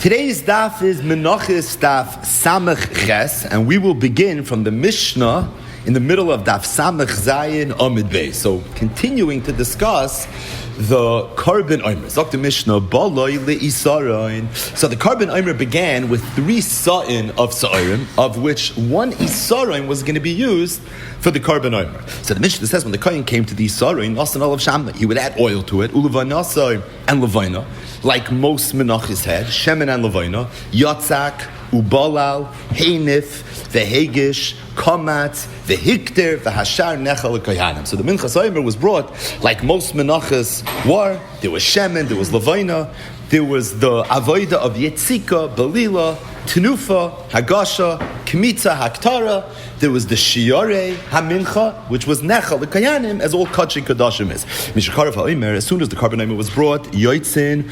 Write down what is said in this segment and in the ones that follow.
Today's daf is Menachos daf Samach Ches, and we will begin from the Mishnah in the middle of daf Samach Zayin Amid Beis. So, continuing to discuss the Korban Omer. Zok the Mishnah, Baloi le'Isarain. So the Korban Omer began with 3 sa'in of Sa'arim, of which 1 Isarain was going to be used for the Korban Omer. So the Mishnah says when the Kohen came to the Isarain, Nasan olav Shamna, he would add oil to it, Ulevanasai and Levina, like most Menachos had, Shemen and Levina, Yatzak, Ubalal, Heinif, Vehegish, Kamatz, Vehikter, Vehashar, Nechal, Kohanim. So the Minchas Omer was brought like most Menachos were. There was Shemen, there was Levina, there was the Avoida of Yetzika, Belila, Tenufa, Hagasha, Kmitza, Haktara. There was the Shiore, Hamincha, which was Nechal, the Kayanim, as all Kachim Kadashim is. Mishakarav HaOmer, as soon as the Korban Omer was brought, Yoitzin,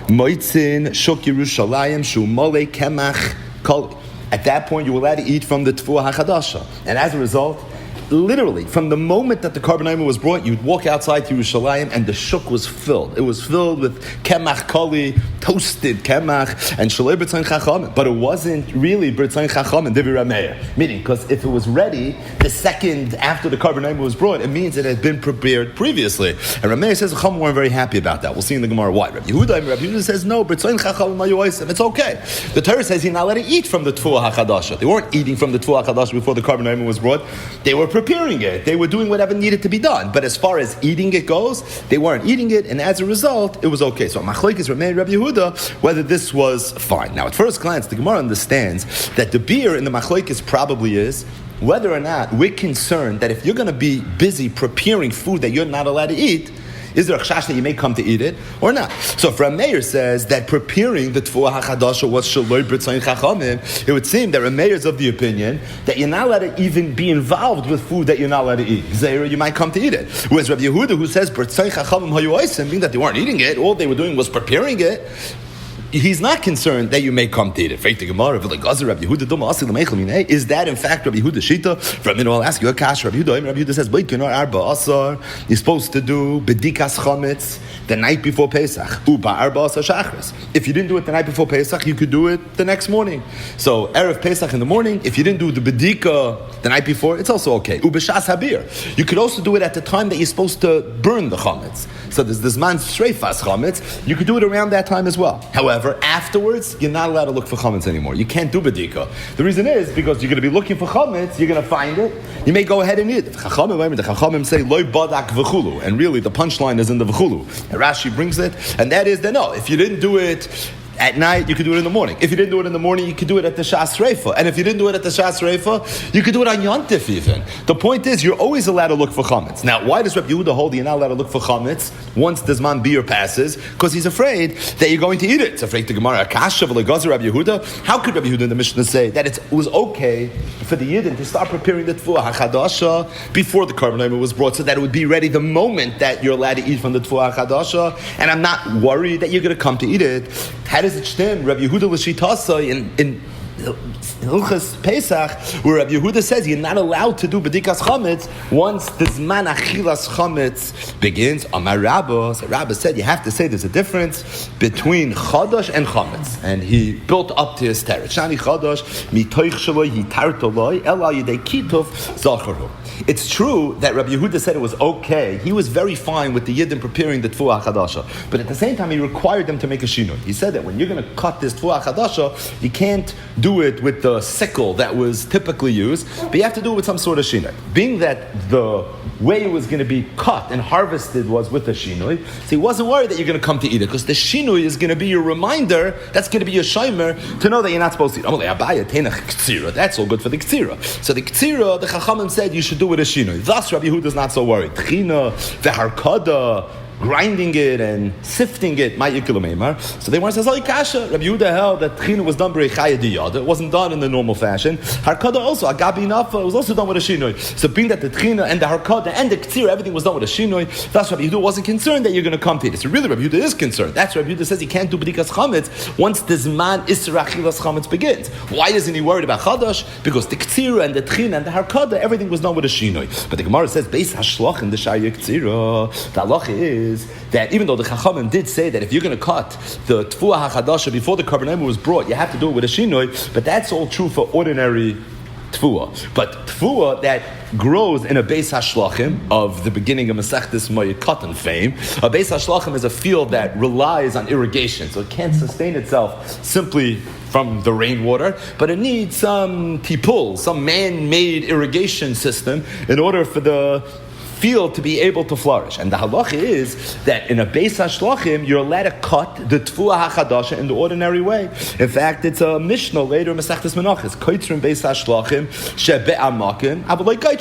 Moitzin, Shuk Yerushalayim, Shu Mole, Kemach, Kol. At that point, you were allowed to eat from the Tfuah HaChadasha. And as a result, literally, from the moment that the Korban Omer was brought, you'd walk outside to Yerushalayim and the shuk was filled. It was filled with kemach koli, toasted kemach, and shalei b'tzayin chachamim. But it wasn't really b'tzayin chachamim, divi rameir. Meaning, because if it was ready, the second after the Korban Omer was brought, it means it had been prepared previously. And Rameir says the Chacham weren't very happy about that. We'll see in the Gemara why. Rabbi Yehuda says, no, b'tzayin chachamim mayoisim. It's okay. The Torah says you're not allowed to eat from the Tfuah HaChadasha. They weren't eating from the Tfuah HaChadasha before the Korban Omer was brought. They were preparing it. They were doing whatever needed to be done. But as far as eating it goes, they weren't eating it, and as a result, it was okay. So Machlokes Rameir and Rabbi Yehuda, whether this was fine. Now, at first glance, the Gemara understands that the beer in the Machlokes probably is whether or not we're concerned that if you're going to be busy preparing food that you're not allowed to eat, is there a chashash that you may come to eat it or not? So if Rameir says that preparing the Tfuah HaChadasha was shaloi b'tzayin chachamim, it would seem that Rameir is of the opinion that you're not allowed to even be involved with food that you're not allowed to eat. Zera, you might come to eat it. Whereas Rabbi Yehuda, who says b'tzayin chachamim hayoisim, meaning that they weren't eating it, all they were doing was preparing it, he's not concerned that you may come to eat it. Is that in fact Rabbi Yehuda's shita? I'll ask you a kash. Rabbi Yehuda says, you're supposed to do bedikas chametz the night before Pesach. If you didn't do it the night before Pesach, you could do it the next morning. So Erev Pesach in the morning, if you didn't do the bedika the night before, it's also okay. Ubeshas habir. You could also do it at the time that you're supposed to burn the chametz. So there's this man shreifas chametz. You could do it around that time as well. However, afterwards, you're not allowed to look for chametz anymore. You can't do bedika. The reason is because you're going to be looking for chametz, you're going to find it, you may go ahead and eat it. The Chachamim say, loy badak v'chulu. And really, the punchline is in the v'chulu. And Rashi brings it, and that is that no, if you didn't do it at night, you could do it in the morning. If you didn't do it in the morning, you could do it at the Shas Reifa. And if you didn't do it at the Shas Reifa, you could do it on Yontif even. The point is, you're always allowed to look for chametz. Now, why does Rabbi Yehuda hold you're not allowed to look for chametz once the Zman Beer passes? Because he's afraid that you're going to eat it. It's afraid to Gemara Akasha v'legazer Rabbi Yehuda. How could Rabbi Yehuda in the Mishnah say that it was okay for the Yidden to start preparing the Tfuah HaChadasha before the Korban Omer was brought, so that it would be ready the moment that you're allowed to eat from the Tfuah HaChadasha, and I'm not worried that you're going to come to eat it? How does it stand? Rabbi Yehuda l'shitasa in Hilchas Pesach, where Rabbi Yehuda says you're not allowed to do bedikas chametz once the zman achilas chametz begins. Amar Rabba, so Rabba said you have to say there's a difference between chadash and chametz, and he built up to his teretz. Shani chadash mitoich shaloi hitartoloi ela yidei kitov zacharu. It's true that Rabbi Yehuda said it was okay. He was very fine with the Yidden preparing the Tfuah HaChadasha. But at the same time, he required them to make a shinoi. He said that when you're going to cut this Tfuah HaChadasha, you can't do it with the sickle that was typically used, but you have to do it with some sort of shinoi. Being that the way it was going to be cut and harvested was with a shinoi, so he wasn't worried that you're going to come to eat it, because the shinoi is going to be your reminder, that's going to be your shimer, to know that you're not supposed to eat. That's all good for the ktsira. So the ktsira, the Chachamim said you should do with a shinoi. Thus, Rabbi Yehuda is not so worried. Tchina, v'harkada, grinding it and sifting it, so they want to say, kasha. Rabbi Yehuda held that tchina was done b'reichaya diyada. It wasn't done in the normal fashion. Harkada also, agabi nafa, was also done with a shinoi. So being that the tchina and the harkada and the ktsira, everything was done with a shinoi, thus Rabbi Yehuda wasn't concerned that you're going to come to it. So really, Rabbi Yehuda is concerned. That's Rabbi Yehuda says he can't do b'dikas chametz once the zman isra achilas chametz begins. Why isn't he worried about chadash? Because the ktsira and the tchina and the harkada, everything was done with a shinoi. But the Gemara says, beis hashloch in the shaya ktsira, the halach is is that even though the Chachamim did say that if you're going to cut the Tfuah HaChadasha before the Karban was brought, you have to do it with a Shinoi, but that's all true for ordinary Tfuah. But Tfuah that grows in a Beis HaShlachim of the beginning of Masechtas Moed Katan fame, a Beis HaShlachim is a field that relies on irrigation, so it can't sustain itself simply from the rainwater, but it needs some tipul, some man-made irrigation system in order for the field to be able to flourish. And the halacha is that in a Beis HaShlachim, you're allowed to cut the Tfuah HaChadasha in the ordinary way. In fact, it's a Mishnah later in Masechtas Menachos. Koitrim Beis HaShlachim shebe'amakim.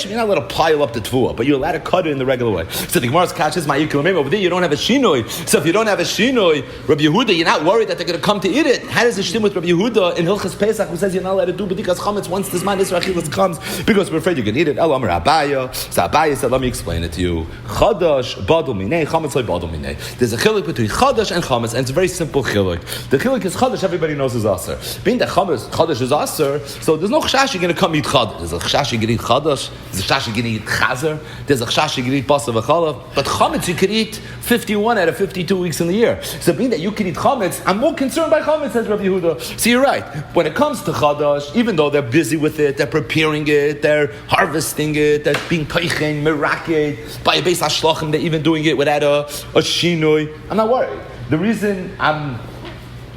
You're not allowed to pile up the Tfuah, but you're allowed to cut it in the regular way. So the Gemara's catches my yikul. Over there, you don't have a shinoi. So if you don't have a shinoi, Rabbi Yehuda, you're not worried that they're going to come to eat it. How does it stem with Rabbi Yehuda in Hilchas Pesach, who says you're not allowed to do b'dikas chametz once this man Israel comes because we're afraid you're going to eat it? El Amar Abaya. So Abaya said, let me explain it to you. Chadash badul minei, chametz loy badul minei. There's a chiluk between chadash and chametz, and it's a very simple chiluk. The chiluk is chadash. Everybody knows is aser. Being that chadash is aser, so there's no chashash you're going to come eat chadash. There's a chashash you're going to eat chadash. There's a chashash you're going to eat chazer. There's a chashash you're going to eat basa v'chalav. But chametz you could eat 51 out of 52 weeks in the year. So being that you can eat chametz, I'm more concerned by chametz, says Rabbi Yehuda. So you're right. When it comes to chadash, even though they're busy with it, they're preparing it, they're harvesting it, they're being teichen, meraked. By a Beis HaShlachim, they're even doing it without a shinoi. I'm not worried. The reason I'm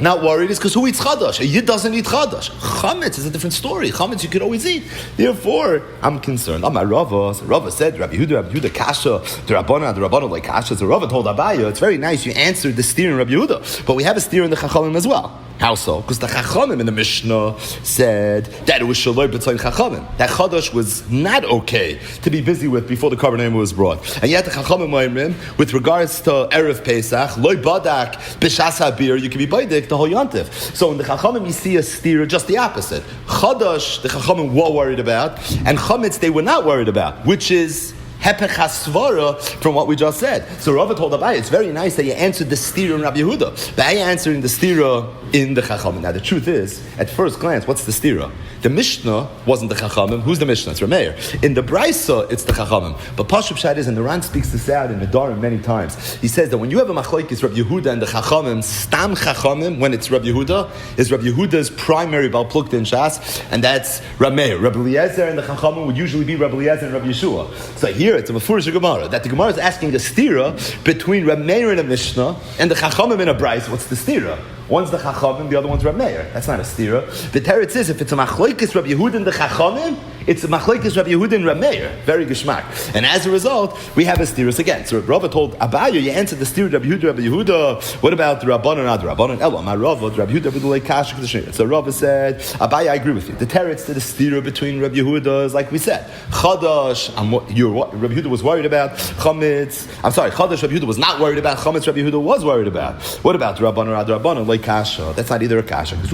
not worried is because who eats chadash? A yid doesn't eat chadash. Chametz is a different story. Chametz you could always eat. Therefore, I'm concerned. Amar Rava. So Rava said, Rabbi Yehuda kasha, the Rabbanon like kasha. So Rava told Abaya, it's very nice you answered the steer in Rabbi Yehuda, but we have a steer in the Chachamim as well. How so? Because the Chachamim in the Mishnah said that it was shaloi b'tzayin Chachamim. That Chadash was not okay to be busy with before the Karban was brought. And yet the Chachamim Ma'imrim, with regards to Erev Pesach, loy badak b'shas habir, you can be baidik the whole yontif. So in the Chachamim you see a steer just the opposite. Chadash, the Chachamim were worried about, and Chametz they were not worried about, which is Hepech HaSvara from what we just said. So Rava told Abai, it's very nice that you answered the stira in Rabbi Yehuda, but I answering the stira in the Chachamim. Now the truth is, at first glance, what's the stira? The Mishnah wasn't the Chachamim. Who's the Mishnah? It's Rameir. In the Brisa, it's the Chachamim. But Pashup Shad is, and the Ran speaks this out in the Darim many times. He says that when you have a machlokes Rabbi Yehuda and the Chachamim, Stam Chachamim, when it's Rabbi Yehuda, is Rabbi Yehuda's primary Baal Plukta in Shas, and that's Rameir. Rabbi Eliezer and the Chachamim would usually be Rabbi Eliezer and Rabbi Yeshua. So here it's a Mefurish Gemara, that the Gemara is asking a stira between Rameir and a Mishnah and the Chachamim in a Brisa. What's the stira? One's the Chachamim, the other one's Rab Meir. That's not a stira. The teretz is, if it's a machlokes Rabbi Yehuda and the Chachamim, it's a machlokes Rabbi Yehuda and Rab Meir. Very geschmack. And as a result, we have a stira again. So Rava told Abaya, you answered the stira Rabbi Yehuda. What about the Rabbanon? Not the Rabbanon. Elo, my Rava, Rabbi Yehuda, like Kasha Kedushin. So Rava said, Abaya, I agree with you. The teretz to the stira between Rabbi Yehuda is like we said. Chadash, Rabbi Yehuda was worried about. Chametz, Chadash Rabbi Yehuda was not worried about. Chametz Rabbi Yehuda was worried about. What about the Rabbanon? The Rabbanon, like Kasha. That's not either a kasha. What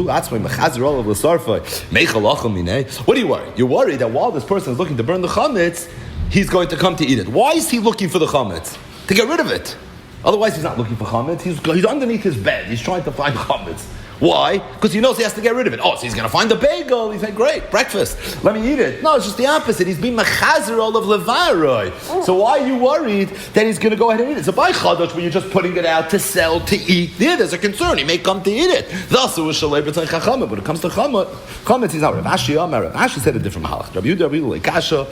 are you worried? You're worried that while this person is looking to burn the chametz, he's going to come to eat it. Why is he looking for the chametz? To get rid of it. Otherwise, he's not looking for chametz. He's underneath his bed. He's trying to find chametz. Why? Because he knows he has to get rid of it. Oh, so he's going to find the bagel. He said, great, breakfast. Let me eat it. No, it's just the opposite. He's being mechazer all of levaroi. So why are you worried that he's going to go ahead and eat it? So by chadash, when you're just putting it out to sell, to eat, yeah, there's a concern. He may come to eat it. Thus, it was shalei b'tzay chachamah. When it comes to chametz, he's not. Rav Ashi said a different mahalach. Rabbi Yehuda, Kasha,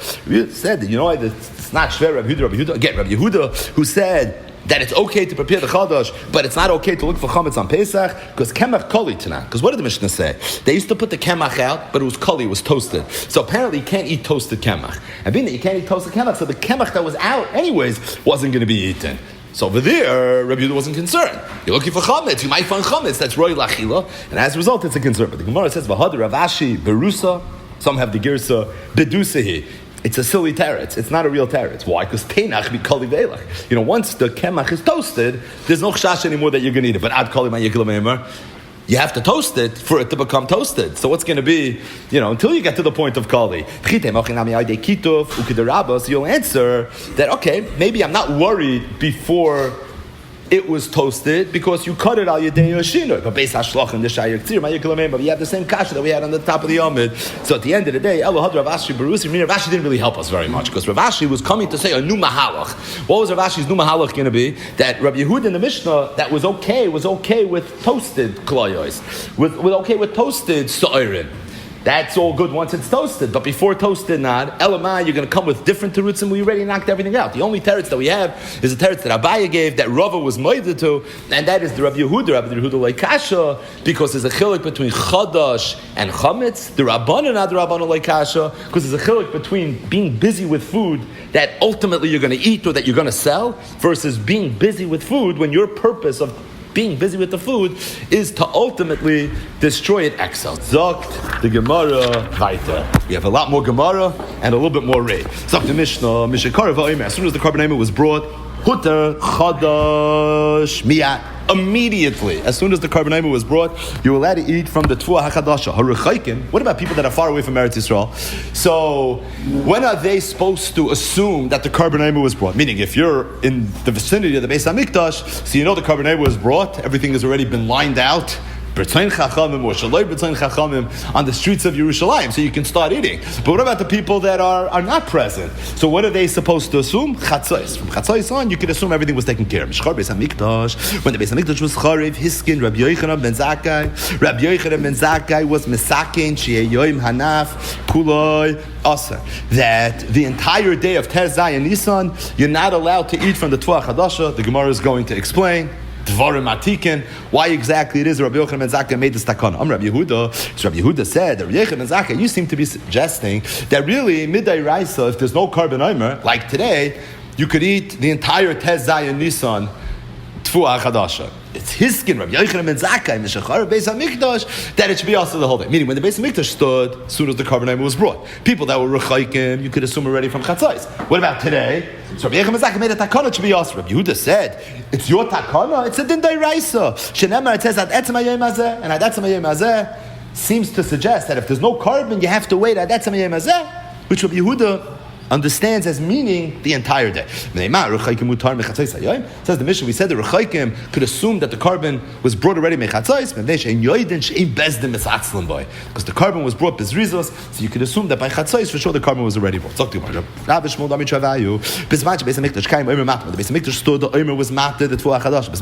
said that, you know, it's not shver Rabbi Yehuda. Again, Rabbi Yehuda, who said that it's okay to prepare the chadash, but it's not okay to look for chametz on Pesach, because kemach koli tana. Because what did the Mishnah say? They used to put the kemach out, but it was koli, it was toasted. So apparently you can't eat toasted kemach. And being that you can't eat toasted kemach, so the kemach that was out anyways wasn't going to be eaten. So over there, Rabbi Yehuda wasn't concerned. You're looking for chametz, you might find chametz, that's roy lachila, and as a result it's a concern. But the Gemara says, v'had Rav Ashi berusa, some have the girsa bedusahi. It's a silly teretz. It's not a real teretz. Why? Because teinach be kali veilach. You know, once the kemach is toasted, there's no chash anymore that you're going to eat it. But ad kali ma yikla meimer, you have to toast it for it to become toasted. So what's going to be, you know, until you get to the point of kali. So you'll answer that, okay, maybe I'm not worried before it was toasted because you cut it al yedei yoshinoi. But Beis Hashlachim, the Shayir K'tir, but you have the same kasha that we had on the top of the Amid. So at the end of the day, Elo Had Rav Ashi Barusi, Rav Ashi didn't really help us very much because Rav Ashi was coming to say a new mahalach. What was Rav Ashi's new mahalach going to be? That Rabbi Yehuda in the Mishnah, that was okay with toasted kloyos, with okay with toasted so'irin. That's all good once it's toasted, but before toasted, not Elamai, you're going to come with different terutzim, and we already knocked everything out. The only teretz that we have is a teretz that Abaye gave, that Rava was moided to, and that is the Rabbi Yehuda like kasha, because there's a chiluk between chadash and chametz. The Rabbanan, not the Rabbanan like kasha, because there's a chiluk between being busy with food that ultimately you're going to eat or that you're going to sell, versus being busy with food when your purpose of being busy with the food is to ultimately destroy it. Excel. Zokt the Gemara weiter. We have a lot more Gemara and a little bit more Rei. Zokt the Mishnah, Mishakar v'omer. As soon as the carbon was brought, Hutter chadash miyat. Immediately, as soon as the carbon was brought, you were allowed to eat from the Tfuah HaChadasha. Haruchaikim. What about people that are far away from Eretz Yisrael? So, when are they supposed to assume that the carbon was brought? Meaning, if you're in the vicinity of the Beis HaMikdash, so you know the carbon was brought, everything has already been lined out, B'tzayin Chachamim or Shaloi B'tzayin Chachamim on the streets of Yerushalayim, so you can start eating. But what about the people that are not present? So what are they supposed to assume? Chatzos. From Chatzos on, you can assume everything was taken care of. Mishchar Beis HaMikdash, when the Beis HaMikdash was charev, Hiskin, Rabbi Yochanan ben Zakkai. Rabbi Yochanan ben Zakkai was Mesakin, Sheyeh Yoim Hanaf, Kuloi, Asa. That the entire day of Ter Zayin Nisan, you're not allowed to eat from the Tfuah Chadasha. The Gemara is going to explain. Dvarim Atikin, why exactly it is Rabbi Yochanan ben Zakkai made this takana. Rabbi Yehuda. So Rabbi Yehuda said that Rabbi Yochanan ben Zakkai, you seem to be suggesting that really midday raisa, if there's no carbon omer, like today, you could eat the entire Tez Zayin Nisan Tfuah Chadasha. It's his skin, Rabbi Yochanan ben Zakkai, Mishachar Beis HaMikdash, that it should be also the whole day. Meaning, when the Beis HaMikdash stood, as soon as the carbon was brought, people that were rechaikim, you could assume already from Chatzais. What about today? So Rabbi Yochanan ben Zakkai made a takana to be asked. Rabbi Yehuda said, it's your takana, it's a din da'iraisa. Shenemar, it says, ad etzem hayom hazeh, and ad etzem hayom hazeh seems to suggest that if there's no carbon, you have to wait ad etzem hayom hazeh, which Rabbi Yehuda understands as meaning the entire day. Says the Mishnah, we said the Rechaikim could assume that the carbon was brought already mechatzais, because the carbon was brought bezrizos, so you could assume that by chatzais for sure the carbon was already brought. The Beis Hamikdash stood, the Omer was matter, the Tfuah Chadash. If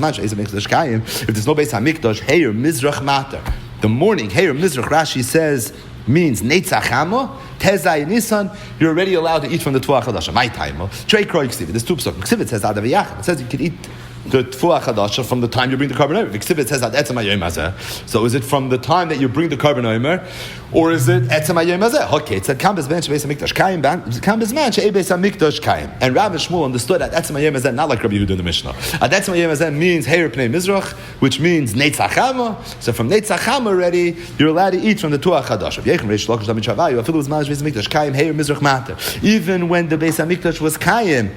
there's no Beis Hamikdash, Heir Mizrach matter. The morning, Heir Mizrach, Rashi says, means Netzachama, Tezai Nisan, you're already allowed to eat from the Tfuah Chadasha. My time, Trey Kroy Ksiv. There's two psukim. Ksiv says Adaviyach. It says you can eat the Tfuah Chadasha from the time you bring the carbon omer. Ksiv says Etzem Hayom Hazeh. So is it from the time that you bring the carbon omer, or is it Etzem Hayom Hazeh? Okay, it said Kam Bezman Shebeis Hamikdash Kayim, Kam Bezman Shebeis Hamikdash Kayim. And Rav Shmuel understood that Etzem Hayom Hazeh, not like Rabbi Yehuda in the Mishnah. Etzem Hayom Hazeh means Heir Pnei Mizrach, which means Netzachama. So from Netzachama already, you're allowed to eat from the Tfuah Chadasha. Even when the Beis Hamikdash was Kayim,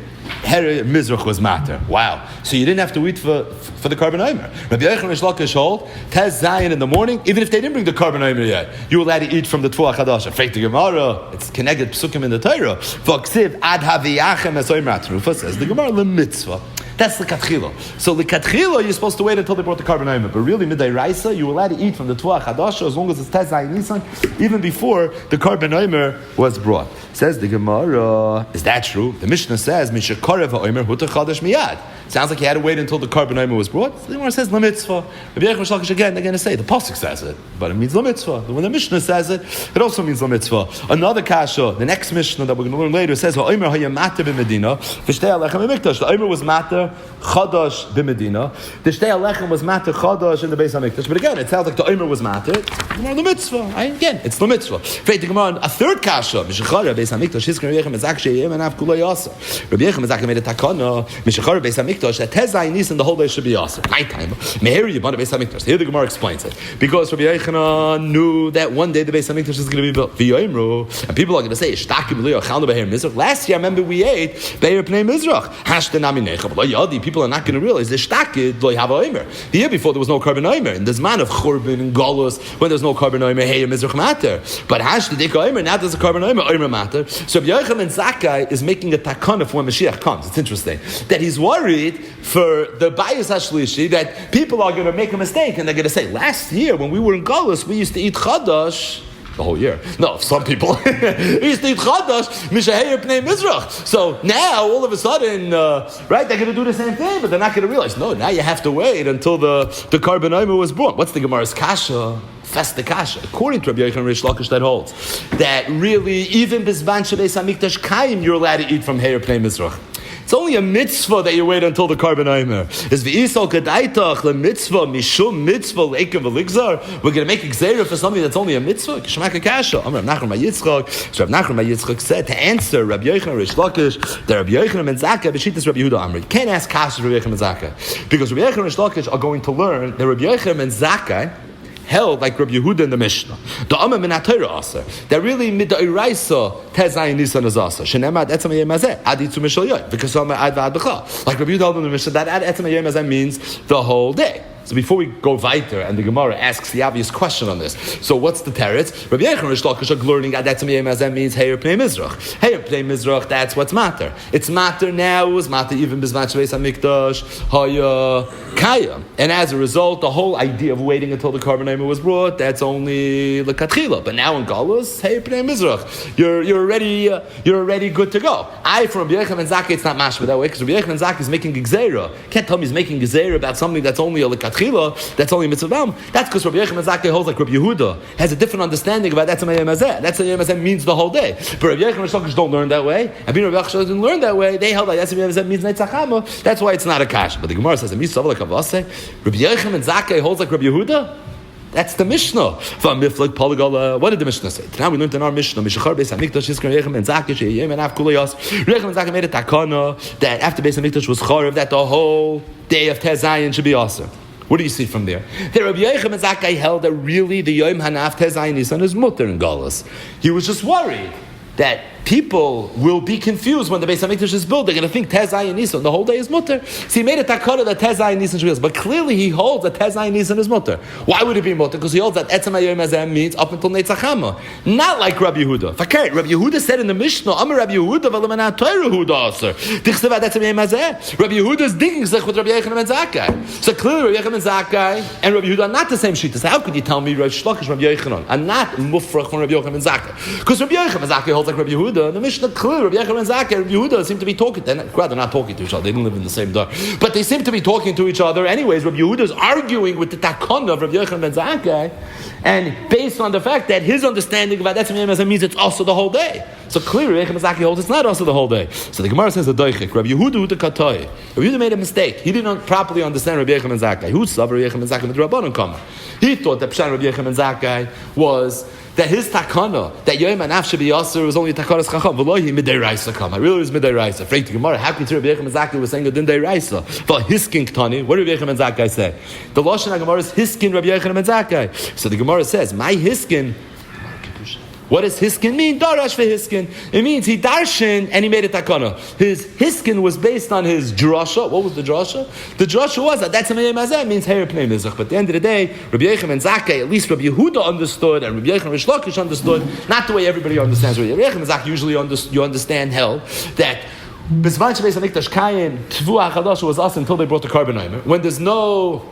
Her Mizrach was matter. Wow. So you didn't have to wait for the carbon omer. Rabbi Yochanan Reish Lakish hold, Tez Zayin in the morning, even if they didn't bring the carbon omer yet, you were allowed to eat from the Tfuah Chadasha. Fake the Gemara, it's connected psukim in the Torah. V'ksiv ad haviyachem es omer atrufa, says the Gemara, le mitzvah. That's the katchila. So the katchila, you're supposed to wait until they brought the carbon omer. But really, midday raisa, you were allowed to eat from the Tfuah Chadasha as long as it's Tez Zayin Nisan, even before the carbon omer was brought. Says the Gemara, is that true? The Mishnah says, Mishakarev ha'omer hutar chadash miyad. Sounds like you had to wait until the carbon omer was brought. The Gemara says, la mitzvah. Rabbi Yochanan Reish Lakish again, they're going to say, the Pasuk says it, but it means la mitzvah. When the Mishnah says it, it also means la mitzvah. Another kasha, the next Mishnah that we're going to learn later, says, ha'omer hayam mater b'medina, v'shtei alechem b'mikdash. The omer was mater chadash b'medina. The shtei alechem was mater chadash in the Beis Hamikdash. But again, it sounds like the omer was mater. La mitzvah. Again, it's la mitzvah. A third kasha, Mishachar Beis Hamikdash, Hiskar Rabbi Yochanan Zakkai Yem and Av Kulay Yasser. Rabbi Yochanan Zakkai made a takana, Mishachar Beis Hamikdash, that Tezai Nisan the whole day should be Yasser. Nighttime. Meher Yibana Beis Hamikdash. Here the Gemara explains it. Because Rabbi Yochanan knew that one day the Beis Hamikdash is going to be built. V'yoimru, and people are going to say, Shtakim Leo Chalna Beher Mizrach. Last year, I remember we ate Beher Pnei Mizrach. Hashta Nami Necha. But Yadi, people are not going to realize the Shtakid Lo Yava Omer. The year before there was no carbon Omer. In the Zman of Churban and Galus, when there's no no carbon oimer, hey, Mizrach matter. But hash the dika oimer, now there's a carbon oimer matter. So Rabbi Yochanan ben Zakkai is making a takana for when Mashiach comes. It's interesting that he's worried for the Bayis Hashlishi that people are going to make a mistake and they're going to say, last year when we were in Galus, we used to eat chadash. The whole year. No, some people. We used to eat chadash, mishaheir pnei mizrach. So now, all of a sudden, right, they're going to do the same thing, but they're not going to realize, no, now you have to wait until the carbon omer was born. What's the Gemara's kasha? Festa kasha. According to Rabbi Yochanan Rish Lakish, that holds that really, even bisban shebeis hamikdash kaim, you're allowed to eat from heir pnei mizrach. It's only a mitzvah that you wait until the carbon omer. Is v'isol kedaitach le mitzvah mishum mitzvah leikav v'ligzar. We're going to make exera for something that's only a mitzvah. Kishmak kasha. Amar Rav Nachman bar Yitzchak. So Rav Nachman bar Yitzchak said to answer Rabbi Yochanan Rish Lakish that Rabbi Yochanan ben Zakkai b'shittas Rabbi Yehuda Amri. You can't ask kasha Rabbi Yochanan ben Zakkai because Rabbi Yochanan Rish Lakish are going to learn that Rabbi Yochanan ben Zakkai held like Rabbi Yehuda in the Mishnah. The Amma min HaTorah aser. That really mid the Iraisa Tezayin Nisan is aser. Shenemad etzem hayom hazeh adi tu mishal yoy. Because Amma ad v'ad b'cha. Like Rabbi Yehuda held in the Mishnah that ad etzem hayom hazeh means the whole day. So before we go weiter, and the Gemara asks the obvious question on this. So what's the teretz? Rabbi Yochanan Rish Lakish are learning that means heir pnei mizrach. Heir pnei mizrach, that's what's matter. It's matter now, it was matter even bisman shebeis hamikdash, haya kaya. And as a result, the whole idea of waiting until the carbon omer was brought, that's only lekatchila. But now in Galus, heir pnei mizrach, you're already good to go. From Rabbi Yochanan ben Zakkai, it's not mashma that way, because Rabbi Yochanan ben Zakkai is making gzeira. Can't tell me he's making gzeira about something that's only a lekatchila. That's only mitzvah bam. That's because Rabbi Yochanan ben Zakkai holds like Rabbi Yehuda has a different understanding about that's hayom hazeh. That's hayom hazeh means the whole day. But Rabbi Yochanan ben Zakkai don't learn that way. And being Rabbi Yochanan didn't learn that way. They held like that's hayom hazeh means neitzachama. That's why it's not a kash. But the Gemara says Rabbi Yochanan ben Zakkai holds like Rabbi Yehuda. That's the Mishnah. What did the Mishnah say? Now we learned in our Mishnah, Mishachar Beis Hamikdash Yizkar Rechem ben Zakkai Sheyem and Av Kulayos. Rechem ben Zakkai made a takana that after Beis Hamikdash was charav, that the whole day of Tezayin should be aser. What do you see from there? The Rabbi Yochanan ben Zakkai held that really the Yom Hanaf Tezayin Nisan is mutter in Galus. He was just worried that people will be confused when the Beis Hamikdash is built. They're going to think Tezayin Nisan, the whole day is mutter. So he made a takara that Tezayin Nisan should be, but clearly he holds that Tezayin Nisan is mutter. Why would it be mutter? Because he holds that Etzem HaYom Hazeh means up until Neitzachama. Not like Rabbi Yehuda. Fakir, Rabbi Yehuda said in the Mishnah, Amar Rabbi Yehuda v'lo min HaTorah Yehuda aser. Tichsev ad Etzem HaYom Hazeh. Rabbi Yehuda is digging sich with Rabbi Yochanan ben Zakkai. So clearly Rabbi Yochanan ben Zakkai and Rabbi Yehuda are not the same shita. So how could you tell me Rabbi Shlokish Rabbi Yochanan and not mufrach from Rabbi Yochanan ben Zakkai? Because Rabbi Yochanan ben Zakkai holds like Rabbi Yehuda. The Mishnah clearly Rabbi Yochanan ben Zakkai and Rabbi Yehuda seem to be talking. They're not talking to each other. They didn't live in the same door, but they seem to be talking to each other. Anyways, Rabbi Yehuda is arguing with the takana of Rabbi Yochanan ben Zakkai, and based on the fact that his understanding about that means it's also the whole day. So clearly, Rabbi Yochanan ben Zakkai holds it's not also the whole day. So the Gemara says the doichik. Rabbi Yehuda the katoi. Rabbi Yehuda made a mistake. He didn't properly understand Rabbi Yochanan ben Zakkai. Who saw Rabbi Yochanan ben Zakkai with Rabbanon Kama? He thought that Pshan Rabbi Yochanan ben Zakkai was that his takana, that Yom Hanaf should be Yasser, was only takanas chacham. V'lohi midei raisa kam. I really was midei raisa. Freik the Gemara. How could Rabbi Yochanan ben Zakkai was saying a din dei raisa? For hiskin ktani. What did Rabbi Yochanan ben Zakkai say? The lashon Gemara is hiskin Rabbi Yochanan ben Zakkai. So the Gemara says, my hiskin. What does hiskin mean? Darash for hiskin. It means he darshan and he made a takana. His hiskin was based on his drasha. What was the drasha? The drasha was that that's hayom hazeh means heir pnei mizrach. But at the end of the day, Rabbi Yochanan ben Zakkai, at least Rabbi Yehuda understood, and Rabbi Yochanan Rish Lakish understood, not the way everybody understands. Rabbi Yochanan ben Zakkai usually you understand hell that B'zman shebeis hamikdash kayim tvua hachadash was us until they brought the carbon omer. When there's no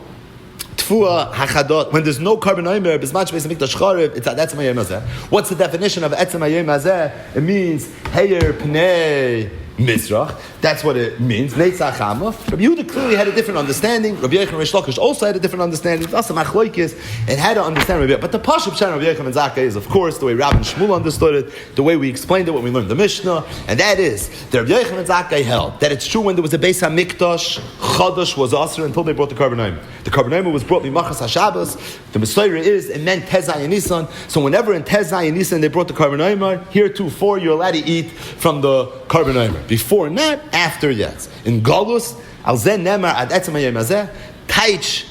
when there's no carbon omer, bisman shebeis hamikdash charav, it's at etzem hayom hazeh. What's the definition of etzem hayom hazeh? It means heir pnei mizrach. That's what it means. Neitzachama. Rabbi Yehuda clearly had a different understanding. Rabbi Yochanan Rish Lakish also had a different understanding. Also machloikis and had to understand Rabbi. But the pashup shan of Rabbi Yochanan ben Zakkai is, of course, the way Rav and Shmuel understood it, the way we explained it when we learned the Mishnah, and that is that Rabbi Yochanan ben Zakkai held that it's true when there was a Beis Hamikdash, Chadash was aser until they brought the carbon omer. The carbon omer was brought Mimachas HaShabbos. The Messiah is it meant Tezayin Nisan. So whenever in Tezayin Nisan they brought the carbon omer, heretofore you're allowed to eat from the carbon omer. Before not, after yes. In Galus, al zen nemar ad etzem hayom hazeh, taich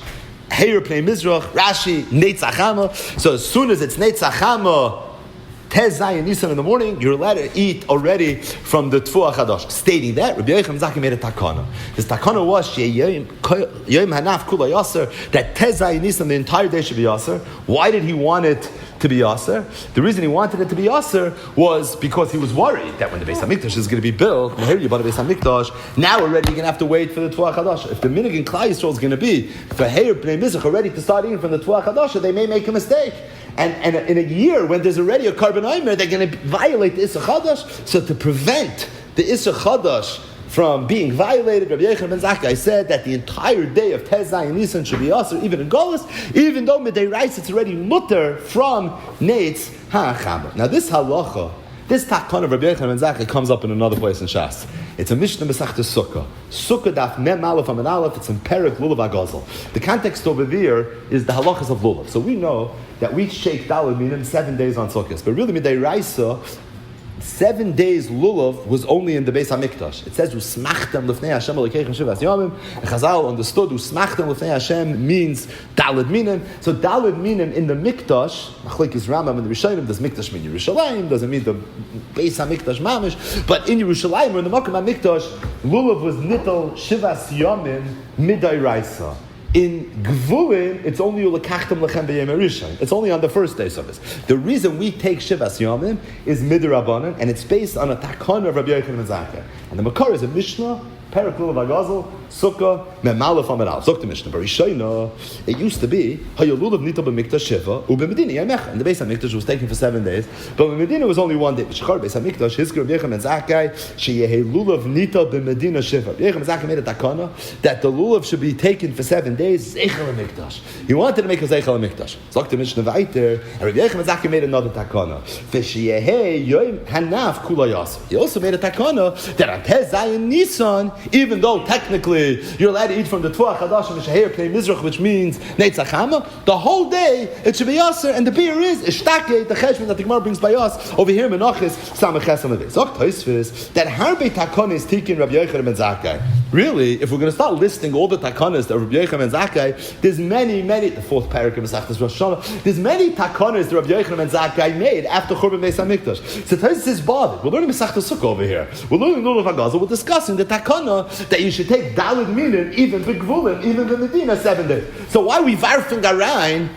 heir pnei mizrach, Rashi neitzachama. So as soon as it's neitzachama, Tez Zayin Nisan in the morning, you're allowed to eat already from the Tfuah Chadash. Stating that, Rabbi Yochanan ben Zakkai made a takana. His takana was Yom Hanaf Kula Yaser, that Tez Zayin Nisan the entire day should be Yaser. Why did he want it to be Yaser? The reason he wanted it to be Yaser was because he was worried that when the Beis HaMikdash is going to be built, now already you're going to have to wait for the Tfuah Chadash. If the minhag in Klal Yisrael is going to be for Heir Bnei Mizrach already to start eating from the Tfuah Chadash, they may make a mistake. And in a year when there's already a carbon omer, they're going to violate the Issa Chadash. So to prevent the Issa Chadash from being violated, Rabbi Yochanan ben Zakkai said that the entire day of Tez Zayin Nisan should be also even in Golus, even though Midei Rice it's already mutter from Neitz HaChaber. Now this halacha, this takon of Rabbi Yochanan ben Zakkai comes up in another place in Shas. It's a Mishnah Masechta Sukkah. Sukkah daf mem aleph amen aleph. It's in Perek Lulav HaGazel. The context over there is the halachas of Lulav. So we know that we shake Daled Minim 7 days on Sukkot. But really, Midei Raisa, 7 days Lulav was only in the Beis HaMikdash. It says, Usmachtem lefnei Hashem alikeichem shivas yomim. And Chazal understood, Usmachtem lefnei Hashem means Daled Minim. So Daled Minim in the Mikdash, Machlekes Rambam and the Rishonim, does Mikdash mean Yerushalayim, doesn't mean the Beis HaMikdash mamish. But in Yerushalayim, or in the Makom HaMikdash, Lulav was Nittel Shivas Yomim Midei Raisa. In Gvulin, it's only Ulekachtem Lechem B'Yem Rishon. It's only on the first day of this. The reason we take Shivas Yomim is Midrabanan, and it's based on a takon of Rabbi Yochanan ben Zakkai. And the Makar is a Mishnah, Perek Lulav HaGazel, Sukkah, Memalef Ameral. Zok the Mishnah. Barishayna, it used to be Hayalulav Nita b'Mikdash Shiva u'b'Medina Yamecha. And the Beis HaMikdash was taken for 7 days, but in Medina was only 1 day. B'Shachar Beis HaMikdash, Hizkir Rabbi Yochanan ben Zakkai, Sheyehei Lulav Nita b'Medina Shiva. Rabbi Yochanan ben Zakkai made a takana that the lulav should be taken for 7 days. Zeichel HaMikdash. He wanted to make a Zeichel HaMikdash. Zok the Mishnah V'aiter, and Rabbi Yochanan ben Zakkai made another takana. V'Sheyehei Yom Hanaf Kula Yasser. He also made a takana that on Tez Zayin Nisan, even though technically you're allowed to eat from the Tfuah Chadash and Sheher Pnei Mizrach, which means Neitz HaChama, the whole day it should be Yasser, and the beer is Ishtake, the Cheshbon that the Gemara brings by us over here, Menachos, Samach Chesam Avei. Zok Tosfos that Harbe Takonis Tikin Rabbi Yochanan ben Zakkai. Really, if we're going to start listing all the Takonis that Rabbi Yochanan ben Zakkai, there's many, the fourth paragraph of Masechtas Rosh Hashanah, there's many Takonis that Rabbi Yochanan ben Zakkai made after Churban Beis HaMikdash. So Tosfos is bothered. We're learning Masechtas Sukkah over here. We're learning Lulav HaGazel. We're discussing the Takana that you should take Daled Minim, even B'Gvulim, even B'Medina 7 days. So why we varfing Arayin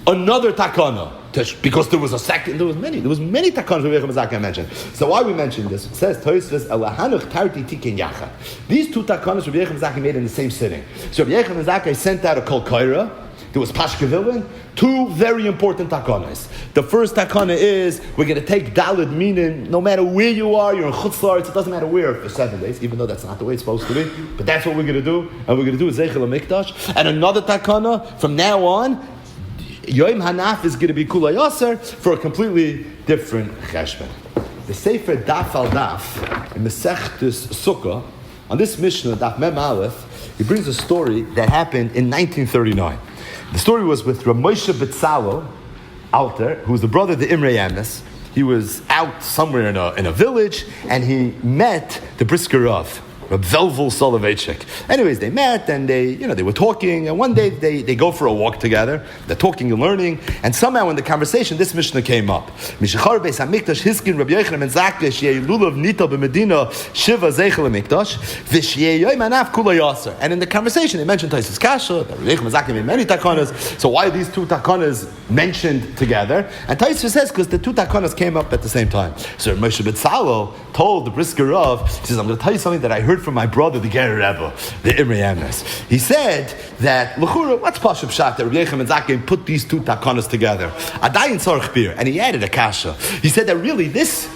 another takana? Because there was many takanas Rabbi Yochanan ben Zakkai mentioned. So why we mentioned this? It says Tosfos Elahanuch Tarti Tikin Yachad. These 2 takanas Rabbi Yochanan ben Zakkai made in the same sitting. So Rabbi Yochanan ben Zakkai sent out a Kol Kaira. There was Pashkevilin. 2 very important takanas. The first takana is we're going to take Daled Minim, no matter where you are, you're in Chutz La'aretz, it doesn't matter where, for 7 days, even though that's not the way it's supposed to be. But that's what we're going to do, and we're going to do a Zeichel HaMikdash. And another takana, from now on, Yom Hanaf is going to be Kula Yasser for a completely different cheshbon. The Sefer Daf al Daf in Masechtas Sukkah, on this Mishnah, Daf Mem Aleph, he brings a story that happened in 1939. The story was with Rav Moshe Betzalel Alter, who was the brother of the Imrei Emes. He was out somewhere in a village, and he met the brisker Rav Velvel Soloveitchik. Anyways, they met and they were talking, and one day they go for a walk together. They're talking and learning, and somehow in the conversation this Mishnah came up. Mishachar Beis HaMikdash Hiskin Rabbi Yochanan ben Zakkai Sheyeh Lulav Nita b'Medina Shiva Zeichel HaMikdash V'Sheyeh Yom Hanaf Kula Yasser. And in the conversation they mentioned Tosfos Kasha that Rabbi Yochanan ben Zakkai made many takanas. So why are these 2 takanas mentioned together? And Tosfos says because the 2 takanas came up at the same time. So Moshe Betzalel told the brisker Rav, he says, I'm going to tell you something that I heard from my brother, the Ger Rebbe, the Imrei Emes. He said that, L'chura, what's Pashup Pshat, that Rabbi Yochanan ben Zakkai put these 2 takanas together? Adayin Tzarech Bir, and he added a kasha. He said that really this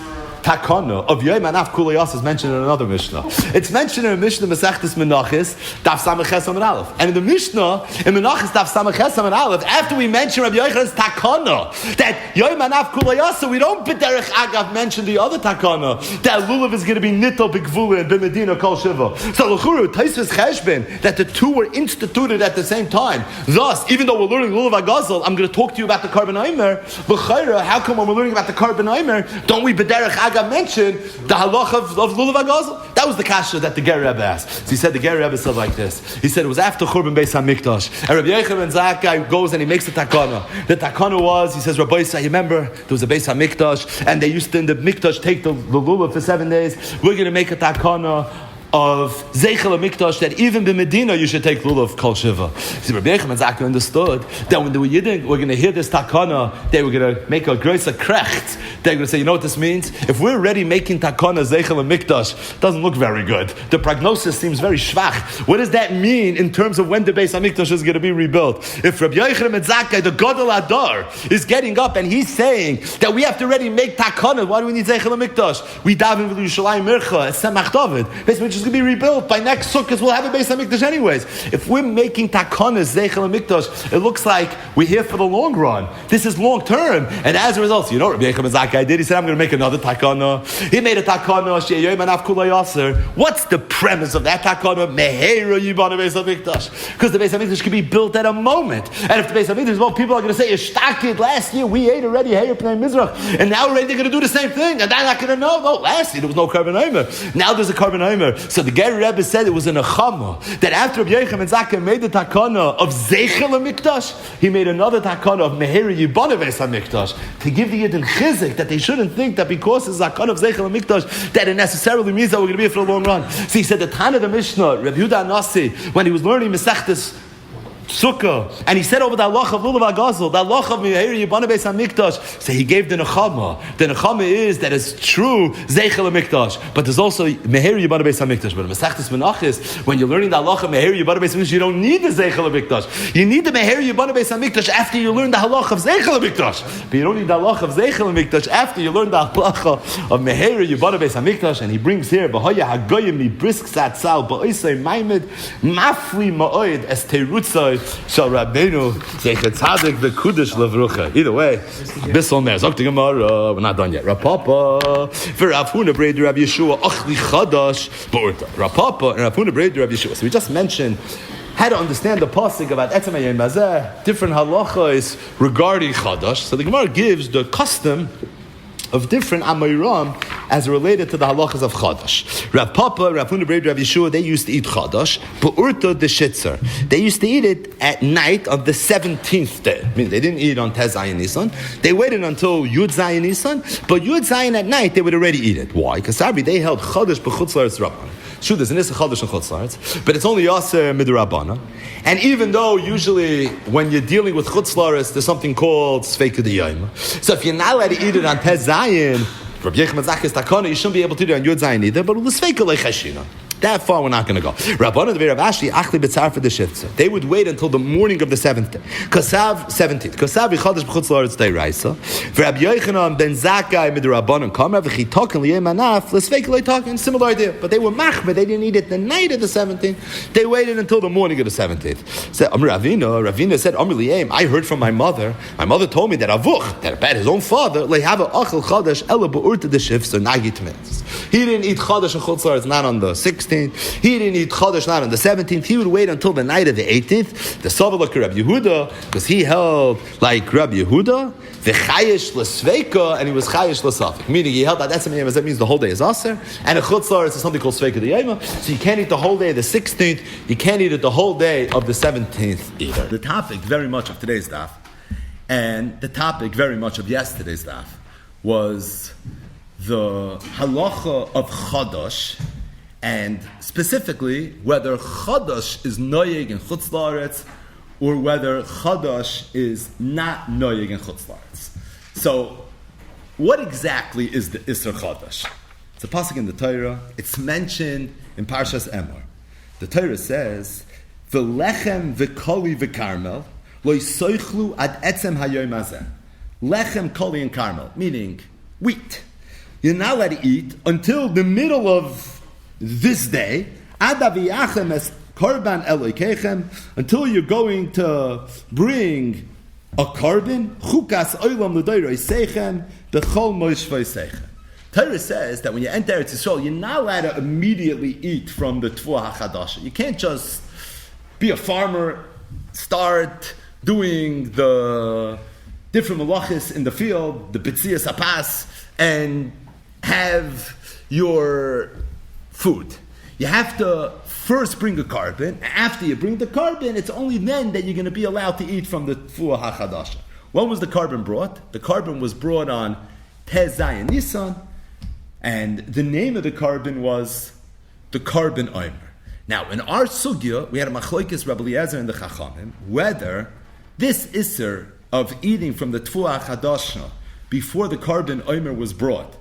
takana of Yom Hanaf Kula Yasser is mentioned in another Mishnah. It's mentioned in a Mishnah Masechtas Menachos Daf Samach Ches Amud Aleph. And in the Mishnah in Menachos Daf Samach Ches Amud Aleph, after we mention Rabbi Yochanan's takana that Yom Hanaf Kula Yasser, we don't b'derech agav mention the other takana that lulav is going to be nitto b'gvulin b'medina kol shiva. So l'churu Tosfos cheshbon that the 2 were instituted at the same time. Thus, even though we're learning lulav hagazel, I'm going to talk to you about the carbon omer. B'chayra, how come when we're learning about the carbon omer, don't we b'derech agav Zakai mentioned the halach of lulav hagazel? That was the kasha that the Ger Rebbe asked. So he said the Ger Rebbe said like this. He said it was after Churban Beis HaMikdash. And Rabbi Yochanan ben Zakkai goes and he makes the takana. The takana was, he says, Rabbi Yisrael, you remember, there was a Beis HaMikdash, and they used to in the Mikdash take the lulav for 7 days. We're going to make a takana of Zeichel HaMikdash that even in Medina you should take lulav kol shiva. See, Rabbi Yochanan ben Zakkai understood that when they were Yidden, we're going to hear this takana, they were going to make a größer krecht. They're going to say, you know what this means? If we're already making takana Zeichel HaMikdash, doesn't look very good. The prognosis seems very schwach. What does that mean in terms of when the Beis HaMikdash is going to be rebuilt? If Rabbi Yochanan ben Zakkai, the Gadol Adar, is getting up and he's saying that we have to already make takana, why do we need Zeichel HaMikdash? We daven with Yerushalayim Mircha, it's Semach David. Beis HaMikdash is going to be rebuilt. By next Sukkot, we'll have a Beis HaMikdash anyways. If we're making takanas, Zeichel HaMikdash, it looks like we're here for the long run. This is long term. And as a result, you know what Rabbi Yochanan ben Zakkai did? He said, I'm going to make another takana. He made a takana, She'yoyim Anav Kula Yaser. What's the premise of that takana? Meheira Yibana Beis HaMikdash. Because the Beis HaMikdash can be built at a moment. And if the Beis HaMikdash, well, people are going to say, Ishtakid, last year we ate already, Heir Pnei Mizrach. And now already they're going to do the same thing. And they're not going to know. No, last year there was no Karban Omer. Now there's a Karban Omer. So the Ger Rebbe said it was an achama that after Rabbi Yochanan ben Zakkai made the takana of Zeichel HaMikdash, he made another takana of Meheira Yibana Beis HaMikdash to give the Yidden chizik that they shouldn't think that because it's a takana of Zeichel HaMikdash that it necessarily means that we're going to be here for a long run. So he said the Tana the Mishnah, Rabbi Yehuda Nasi, when he was learning Mesechtes Sukkah, and he said over the halach of lulav hagazel, the halach of Meheira Yibana Beis HaMikdash. So he gave the nechama. The nechama is that it's true Zeichel HaMikdash, but there's also Meheira Yibana Beis HaMikdash. But in Mesechtes Menachos, when you're learning the halach of Meheira Yibana Beis HaMikdash, you don't need the Zeichel HaMikdash. You need the Meheira Yibana Beis HaMikdash after you learn the halach of Zeichel HaMikdash. But you don't need the halach of Zeichel HaMikdash after you learn the halacha of Meheira Yibana Beis HaMikdash. And he brings here B'hoya Hagoyim Mi Brisk Satzal Ba'oisei Maimed Mafli Ma'oid Es Terutzai Shal Rabbeinu Zeichet Tzadik V'Kudish Levrucha. Either way, Bissel Mer. Zok the Gemara. We're not done yet. Rapapa V'Rav Huna Breder Rav Yeshua Achli Chadash B'Urta. Rapapa and Rav Huna Breder Rav Yeshua. So we just mentioned how to understand the pasuk about Etzem Hayom Hazeh, different halachas regarding Chadash. So the Gemara gives the custom of different Amoram as related to the halachas of Chadash. Rav Papa, Rav Huna Breder, Rav Yeshua, they used to eat Chadash, but Urta the Shitzer. They used to eat it at night of the 17th day. I mean, they didn't eat it on Tez Zayin Nisan. They waited until Yud Zayin Nisan, but Yud Zayin at night, they would already eat it. Why? Because they held Chadash b'chutz la'aretz Rabbanan. Sure, there's an Issa Chadash and Chutz La'aretz, but it's only Yaser Midrabana. And even though usually when you're dealing with Chutz La'aretz, there's something called Sveika D'Yayim. So if you're not allowed to eat it on Tez Zayin, Rabbi Yochanan ben Zakkai is takana, you shouldn't be able to do it on Yud Zayin either, but with Sveika L'Cheshina. That far we're not going to go. Rabbana Dvei Rav Ashi Achli B'tzar for the Shivtza. They would wait until the morning of the 7th day. Kasav 17th. Kasav Yichadash B'chutz La'aretz Day Raisa. Rabbi Yochanan ben Zakkai Midrabanan Kamer V'chitoken L'yem Anaf L'Sveik L'Token. Similar idea, but they were machmer. They didn't eat it the night of the 17th. They waited until the morning of the 17th. Said Ravina said Amr Liyem. I heard from my mother. My mother told me that Avuch, that about his own father, Lehava Achel Chadash Ela B'Urta the Shivtza Nagi Tmetz. He didn't eat Chadash and Chutz La'aretz not on the 16th. He didn't eat Chodesh not on the 17th. He would wait until the night of the 18th. The Sava like Rabbi Yehuda, because he held like Rabbi Yehuda, the Chayish l'Sveika, and he was Chayish l'Safik. Meaning he held that that means the whole day is Aser, and a Chutz La'aretz is something called Sveika D'Yayim. So you can't eat the whole day of the 16th, you can't eat it the whole day of the 17th either. The topic very much of today's daf, and the topic very much of yesterday's daf, was the halacha of Chadash, and specifically whether Chadash is noyeg in Chutz La'aretz or whether Chadash is not noyeg in Chutz La'aretz. So, what exactly is the Isser Chadash? It's a pasuk in the Torah. It's mentioned in Parshas Emor. The Torah says, "V'lechem v'koli v'karmel lo yisoichlu ad etzem hayom hazeh." Lechem, koli, and karmel, meaning wheat. You're not allowed to eat until the middle of this day, until you're going to bring a carbon. Torah says that when you enter Eretz Yisrael, you're not allowed to immediately eat from the Tvua HaChadasha. You can't just be a farmer, start doing the different malachis in the field, the B'tzias Apas, and have your food. You have to first bring a carbon. After you bring the carbon, it's only then that you're going to be allowed to eat from the Tfuah HaChadasha. When was the carbon brought? The carbon was brought on Tez Zayin Nisan, and the name of the carbon was the carbon Omer. Now, in our sugya, we had a machlokes Rabbi Eliezer and the Chachamim, whether this Isser of eating from the Tfuah HaChadasha before the carbon Omer was brought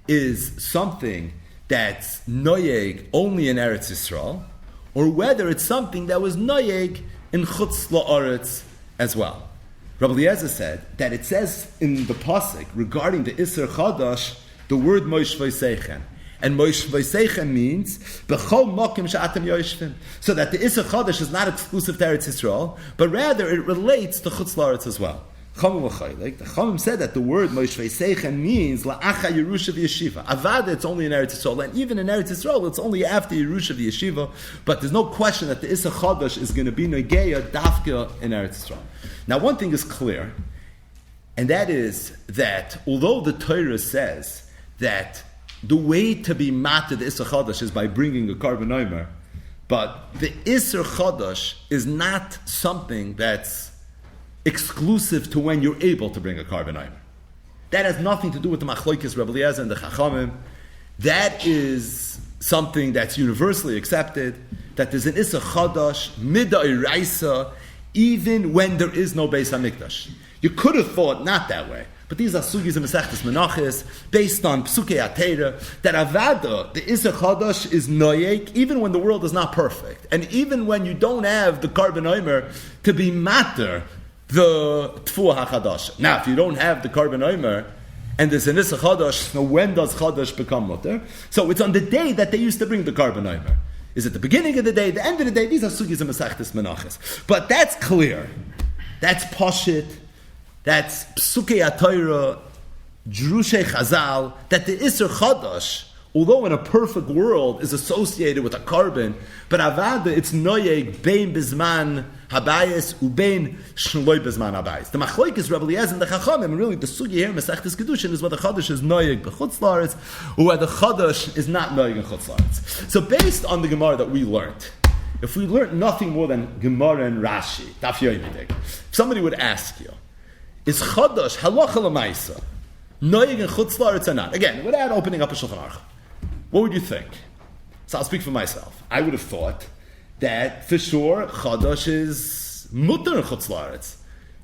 is something that's noyeg only in Eretz Yisrael, or whether it's something that was noyeg in Chutz La'aretz as well. Rabbi Eliezer said that it says in the pasuk regarding the Isser Chadash the word Moish V'Seichem, and Moish V'Seichem means B'chol Mokim She'atem Yoshvim, so that the Isser Chadash is not exclusive to Eretz Yisrael, but rather it relates to Chutz La'aretz as well. The Chachamim said that the word Moish V'Seichem means La'acha Yerusha V'Yeshiva. Avada, it's only in Eretz Yisrael, and even in Eretz Yisrael, it's only after Yerusha V'Yeshiva. But there's no question that the Issa Chadash is going to be Negeya Dafka in Eretz Yisrael. Now, one thing is clear, and that is that although the Torah says that the way to be mated the Issa Chadash is by bringing a carbon omer, but the Issa Chadash is not something that's exclusive to when you're able to bring a carbon omer. That has nothing to do with the machlokes Rabbi Eliezer and the Chachamim. That is something that's universally accepted, that there's an Issa Chadash, Midai Raisa, even when there is no Beis HaMikdash. You could have thought not that way, but these are sugis and Masechtas Menachos, based on Psukei HaTeira, that Avada, the Issa Chadash, is noyek, even when the world is not perfect, and even when you don't have the carbon omer to be matter, the Tfuah HaChadash. Now, if you don't have the carbon omer, and there's an Issa Chadash, so when does Chadash become mutter? So it's on the day that they used to bring the carbon omer. Is it the beginning of the day, the end of the day? These are sugis and Masechtas Menachos. But that's clear. That's Pashit. That's Psukei HaTorah, Drushay Chazal, that the Isser Chadash, although in a perfect world, is associated with a carbon, but Avada, it's Noyeg, Bein Bizman Habayis, Ubein Shloi Bizman Habayis. The Machlokes Rabbi Eliezer and the Chachamim, and really the sugi here, Masechtas Kedushin, is whether Chadash is Noyeg b'chutz la'aretz, or whether Chadash is not Noyeg in chutz la'aretz. So based on the Gemara that we learned, if we learned nothing more than Gemara and Rashi, Daf Yoimidik, if somebody would ask you, is Chadash halacha l'maisa noyeg in chutz la'aretz or not? Again, without opening up a Shulchan Aruch, what would you think? So I'll speak for myself. I would have thought that for sure Chadash is mutter in chutz la'aretz,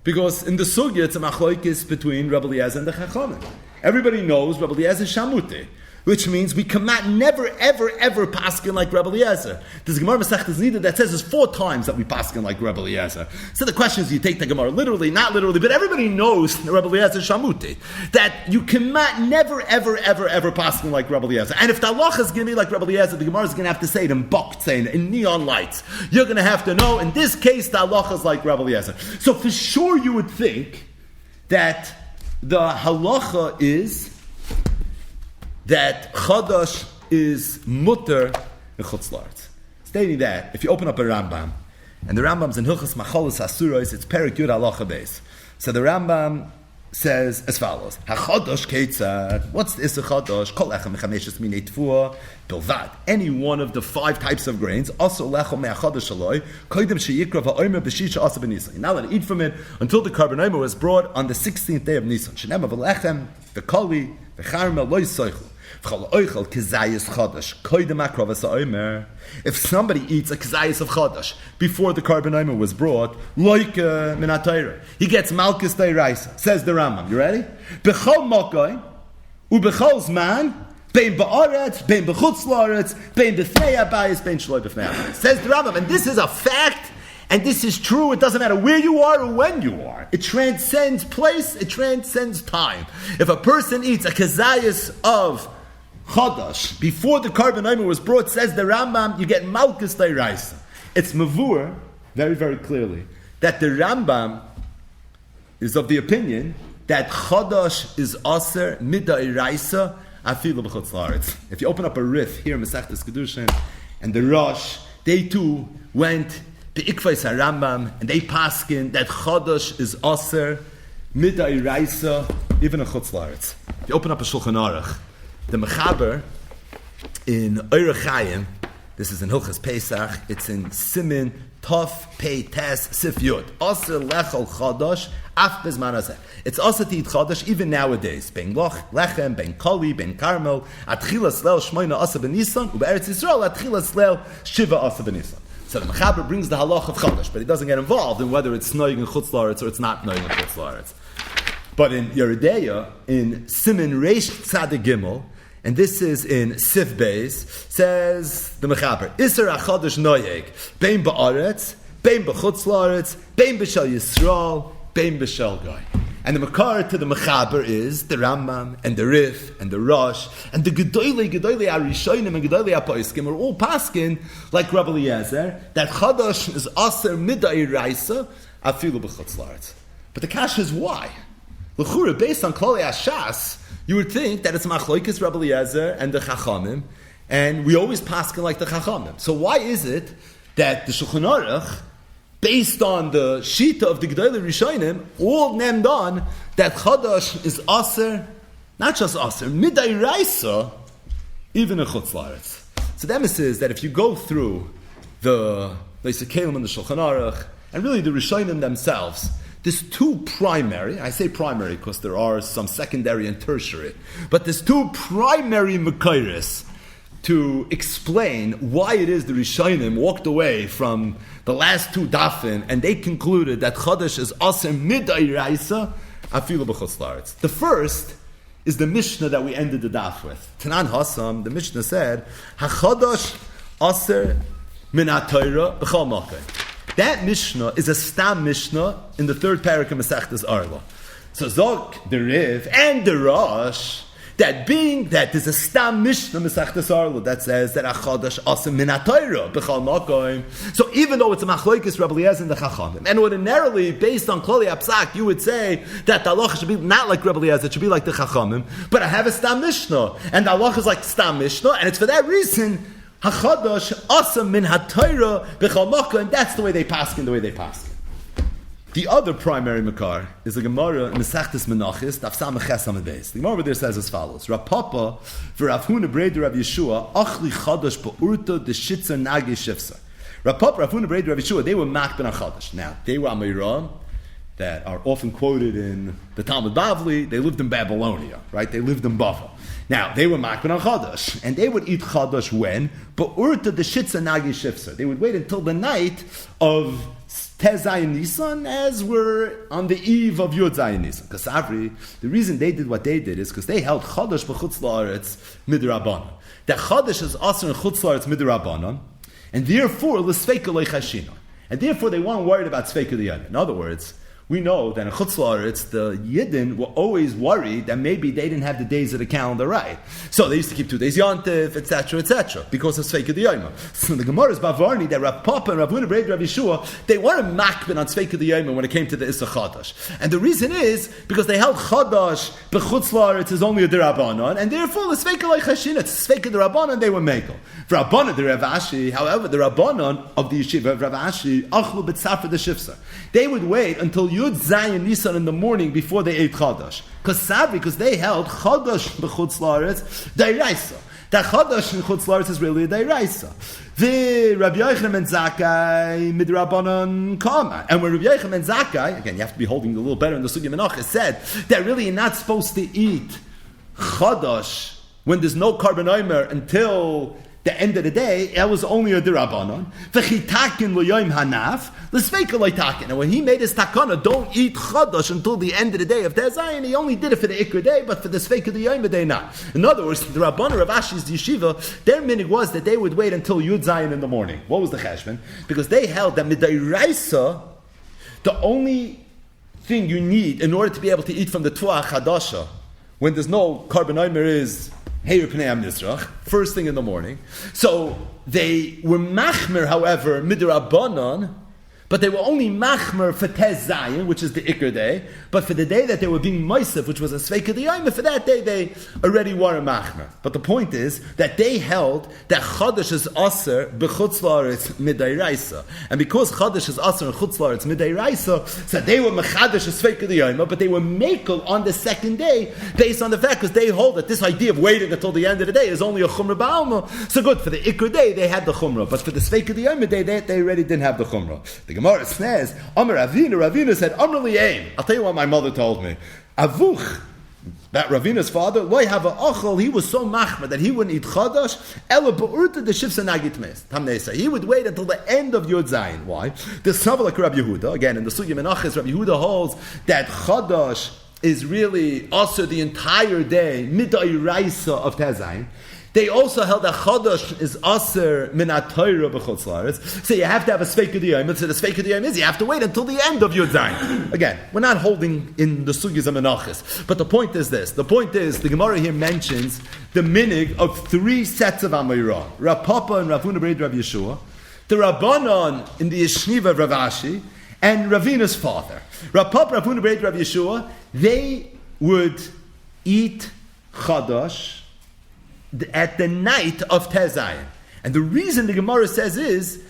because in the sugya it's a machlokes between Rabbi Eliezer and the Chachamim. Everybody knows Rabbi Eliezer shamute, which means we cannot never, ever, ever paskin like Rabbi Eliezer. There's a Gemara Masechtas Nida that says there's 4 times that we paskin like Rabbi Eliezer. So the question is, do you take the Gemara literally, not literally, but everybody knows that Rabbi Eliezer shamuti, that you cannot never, ever, ever, ever paskin like Rabbi Eliezer. And if the halacha is going to be like Rabbi Eliezer, the Gemara is going to have to say it in boktain, in neon lights. You're going to have to know, in this case, the halacha is like Rabbi Eliezer. So for sure you would think that the halacha is that Chadash is mutter in chutz la'aretz. Stating that, if you open up a Rambam, and the Rambam's in Hilchos Macholos Asuros, it's Perek Yud Halacha Beis. So the Rambam says as follows: HaChadash Keitzad. What's the Issa Chadash? Kol lechem mechameshes minei tfuah bilvad. Any one of the 5 types of grains. Also lechem me'achadash aloi. Koydem sheyikra va'omer b'shisha asa b'Nisan. You're not allowed to eat from it until the carbon omer was brought on the 16th day of Nisan. Shenema v'lechem v'koli v'charmel loy soichel. If somebody eats a kazayas of chadash before the carbon omer was brought, like minatayra, he gets malchus deiraisa. Says the Rambam. You ready? Bechol mokai ubechol zman bein ba'aretz bein b'chutz la'aretz bein b'fnei abayis bein shloi b'fnei abayis. Says the Rambam, and this is a fact. And this is true. It doesn't matter where you are or when you are. It transcends place. It transcends time. If a person eats a kazayas of Chadash before the carbon omer was brought, says the Rambam, you get malchus deiraisa. It's mavur very, very clearly that the Rambam is of the opinion that Chadash is aser midairaisa afilu b'chutz la'aretz. If you open up a Rif here in Masechtas Kedushin and the Rosh, they too went to Ikvais HaRambam and they paskin that Chadash is aser midairaisa even a chutz la'aretz. If you open up a Shulchan Aruch, The Mechaber in Eire Chaim, this is in Hilchas Pesach, it's in Simin Tov Pei Tes Sif Yud. Aser lechol chadash af bezman hazeh. It's also to eat chadash even nowadays. Ben lechem, ben koli, ben karmel, atchilas leil shmoina asa ben Nisan, ube'eretz Yisrael atchilas leil shiva asa ben Nisan. So the Mechaber brings the halach of chadash, but he doesn't get involved in whether it's noig in chutz la'aretz or it's not noig in chutz la'aretz. But in Yeridea, in Simin Reish Tzadik Gimel, and this is in Sif Beis, says the Mechaber, Isser HaChadosh Noyeg, Bein Ba'aretz, Bein B'chutz La'aretz, Bein B'Shel Yisrael, Bein B'Shel Goy. And the Makar to the Mechaber is the Rambam, and the Rif, and the Rosh, and the Gedolei HaRishonim, and Gedolei HaPoiskim are all paskin, like Rabbi Eliezer, that Chadosh is Aser Midai Raisa, Afilu B'chutz La'aretz. But the Kash is why? L'chura, based on Klali Ashas, you would think that it's Machloikis Rabbi Eliezer and the Chachamim, and we always paskin like the Chachamim. So why is it that the Shulchan Aruch, based on the Shita of the Gedolei Rishonim, all named on that Chadash is Aser, not just Aser, Midai Raisa, even a Chutz La'aretz. So the emes is that if you go through the Leisikelim and the Shulchan Aruch, and really the Rishonim themselves, there's two primary, I say primary because there are some secondary and tertiary, but there's two primary Mekairis to explain why it is the Rishonim walked away from the last two dafin and they concluded that Chodesh is Aser Midai Raisa Afilu B'chutz La'aretz. The first is the Mishnah that we ended the daf with. Tanan Hassam, the Mishnah said, HaChodesh Aser Min HaTorah B'chol Makom. That Mishnah is a Stam Mishnah in the third parak of Masechtas Arla. So Zog, the Riv, and the Rosh, that being that there's a Stam Mishnah Masechtas Arla that says that Achodash Asim Min HaTorah B'chol Makom. So even though it's a Machloikis Rabbi Eliezer and the Chachamim, and ordinarily based on Klali Apsak, you would say that the halacha should be not like Rabbi Eliezer, it should be like the Chachamim. But I have a Stam Mishnah, and the halacha is like Stam Mishnah, and it's for that reason HaChadosh Asam Min HaTorah B'chol Makom, and that's the way they paskin, the way they paskin. The other primary makar is the Gemara in Mesachtes Menachos, Daf Samach Ches Amud Beis. The Gemara over there says as follows: Rav Papa v'Rav Huna Breder Rav Yeshua Achli Chadash Ba'urta D'Shitza Nagi Shifsa. Rav Papa, Rav Huna Breder Rav Yeshua, they were makben on Chadash. Now they were Amirah that are often quoted in the Talmud Bavli. They lived in Babylonia, right? They lived in Bavel. Now, they were makben on Chadash, and they would eat Chadash when? But urta the shitza nagi shifsa. They would wait until the night of Tez Zayin Nisan, as we're on the eve of Yud Zayin Nisan. Kasavri, the reason they did what they did is because they held Chadash b'chutz la'aretz midrabanan. That Chadash is also in chutz la'aretz midrabanan, and therefore l'sfeika leichashina. And therefore they weren't worried about Sfeika D'Yana. In other words, we know that in Chutz La'aretz, the Yidden were always worried that maybe they didn't have the days of the calendar right. So they used to keep 2 days Yontif, etc., because of Sfeika D'Yana. So the Gemara is Bavarni that Rav Papa and Rav Huna Breder Rav Yeshua, they weren't makben on Sfeika D'Yana when it came to the Issa Chadash. And the reason is because they held Chadash, but Chutz La'aretz is only a D'Rabbanan, and therefore the Sfeika L'Chashin, it's Sfeika D'Rabbanan, they were Mekel. For Rabbanan, the Rav Ashi, however, the Rabbanan of the Yeshiva of Rav Ashi, Achlu B'Tzafra the Shifsa. They would wait until Yud Zayin Nisan in the morning before they ate Chadash. Because they held Chadash b'chutz la'aretz Dairaisa. That Chadash in chutz la'aretz is really a Dairaisa. The Rabbi Yochanan and Zakkai midrabanan kama. And when Rabbi Yochanan and Zakkai, again, you have to be holding a little better in the Sugya Menachos, said that really you're not supposed to eat Chadash when there's no carbon omer until the end of the day, that was only a derabanan. V'chitakin l'yoyim hanaf l'sveika loytakin. And when he made his takana, don't eat chadash until the end of the day of Tezayin. He only did it for the ikr day, but for the sveika l'yoyim day not. In other words, the Rabbanan of Ashi's yeshiva, their minig was that they would wait until Yud Zayin in the morning. What was the cheshbon? Because they held that midairaisa, the only thing you need in order to be able to eat from the tuah chadasha, when there's no carbon omer, is Heir Pnei Amnizrach, first thing in the morning. So they were machmer, however, midrabanan, but they were only machmer for Tez Zayin, which is the Iker day, But for the day that they were being Moisef, which was a Sveika D'Yayim, for that day they already were a Machmer. But the point is that they held that Chodesh is Aser b'chutz la'aretz midayraisa. And because Chodesh is Aser and chutz la'aretz midayraisa, so they were Mechadesh as Sveika D'Yayim, but they were Mekel on the second day based on the fact because they hold that this idea of waiting until the end of the day is only a Chumrah Ba'alma. So good, for the Ikr day they had the Chumrah, but for the Sveika D'Yayim day they already didn't have the Chumrah. The Gemara says, Amar Ravina said, Amar Li'aim. I'll tell you what my mother told me. Avuch, that Ravina's father, loy have a achol, he was so machmer that he wouldn't eat chadash, ela be'urta the shifsa nagit mes. Tamnesa. He would wait until the end of Yud Zayin. Why? The Saval like Rabbi Yehuda, again, in the Sugya Menachos, Rabbi Yehuda holds that chadash is really also the entire day, midai raisa of Tezayin. They also held that Chodesh is Aser min ha-Torah b'chutz la'aretz. So you have to have a Sveika D'Yayim. So the Sveika D'Yayim is you have to wait until the end of Yud Zayin. Again, we're not holding in the Sugyas of Menachos. But the point is this. The point is, the Gemara here mentions the minig of 3 sets of Amayra. Rav Papa and Rav Huna B'Reid Rav Yeshua. The Rabbanon in the Yeshniva of Rav Ashi. And Ravina's father. Rav Papa, Rav Huna B'Reid Rav Yeshua, they would eat Chodesh at the night of Tezayin. And the reason the Gemara says is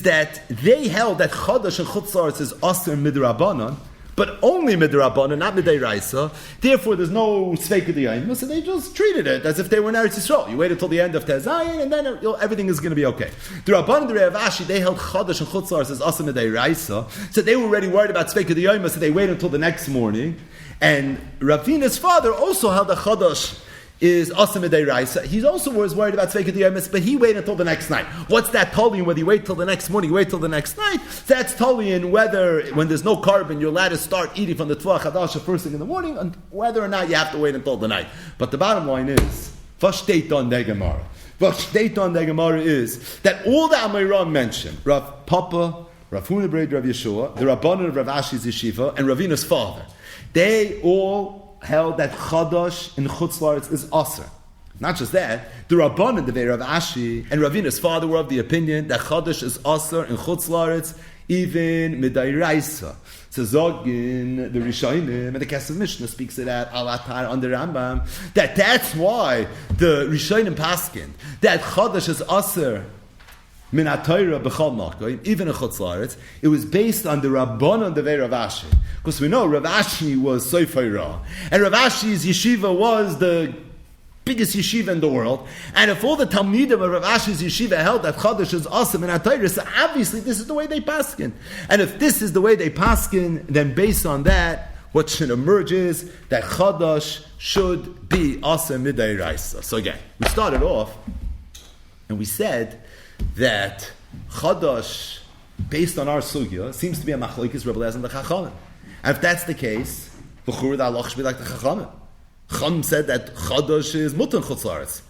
that they held that Chodesh and Chutz La'aretz is Aser midrabanan, but only midrabanan, not midayraisa. Therefore, there's no Sveika D'Yayim. So they just treated it as if they were in Eretz Yisrael. You wait until the end of Tezayin, and then everything is going to be okay. The Rabbanan, the Rav Ashi, they held Chodesh and Chutz La'aretz as Aser midayraisa. So they were already worried about Sveika D'Yayim, so they waited until the next morning. And Ravina's father also held a Chodesh is Asa Midei Raisa. He also was worried about Sveika D'Yayim, but he waited until the next night. What's that Tolian? Whether you wait till the next morning, you wait till the next night? That's Tolian whether, when there's no carbon, you're allowed to start eating from the Tvach Hadasha first thing in the morning, and whether or not you have to wait until the night. But the bottom line is, Vashteiton Degemara. Vashteiton Degemara is that all the Amayram mentioned, Rav Papa, Rav Huna B'Reid Rav Yeshua, the Rabbanon of Rav Ashi's Yeshiva, and Ravina's father, they all held that Chodesh in Chutz La'aretz is Aser. Not just that, the Rabbanan, the Rav Ashi, and Ravina's father were of the opinion that Chodesh is Aser in Chutz La'aretz, even Midayraisa. So Zogin, the Rishonim, and the Kesef Mishnah speaks of that, Al-Atar, under Rambam, that's why the Rishonim paskin, that Chodesh is Aser, min ha-Torah b'chol makom, even in Chutz La'aretz, it was based on the Rabbanon Devei Rav Ashi. Because we know Rav Ashi was Sofer Ra, and Rav Ashi's yeshiva was the biggest yeshiva in the world. And if all the Talmidim of Rav Ashi's yeshiva held that Chodesh is awesome min ha-Torah, so obviously this is the way they paskin. And if this is the way they paskin, then based on that, what should emerge is that Chodesh should be awesome midday raisa. So again, we started off and we said that Chodesh, based on our sugya, seems to be a machlokes Rebbe Eliezer and the Chachamim. And if that's the case, the halach should be like the Chachamim. Chachamim said that Chodesh is mutan chutz la'aretz.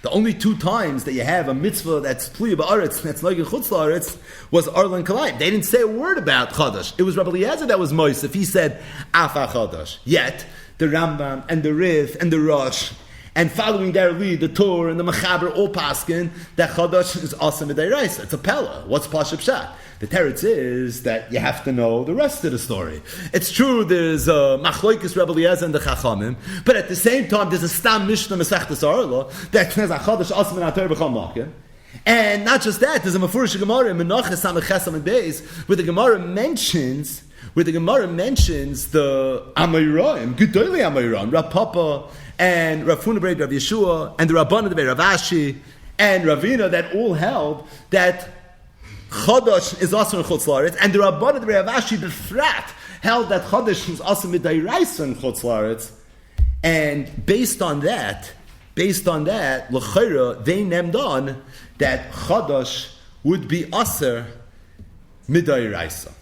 The only 2 times that you have a mitzvah that's pluya ba'aretz, that's like in chutz la'aretz, was Arlan Kalayim. They didn't say a word about Chodesh. It was Rebbe Eliezer that was Moisef. He said, Afa Chodesh. Yet, the Rambam and the Rif and the Rosh, and following their lead, the Torah and the Mechaber, all paskin, that Chodesh is awesome midayraisa. It's a pella. What's Pashup Pshat? The teretz is that you have to know the rest of the story. It's true there's Machlokes Rebbe Eliezer and the Chachamim, but at the same time there's a Stam Mishnah Masechtas Arla that says Chodesh awesome min ha-Torah b'chol makom. And not just that, there's a Mefurish Gemara in Menachos Samech Chesam and Beis where the Gemara mentions the Amayraim, Gedolei Amayraim, Rav Papa and Rav Huna B'Reid Rav Yeshua and the Rabbanan of Rav Ashi and Ravina that all held that Chodesh is also in Chutz La'aretz, and the Rabbanan of Rav Ashi befrat held that Chodesh is also midayraisa in Chutz La'aretz. And based on that, l'chayra, they named on that Chodesh would be aser midayraisa.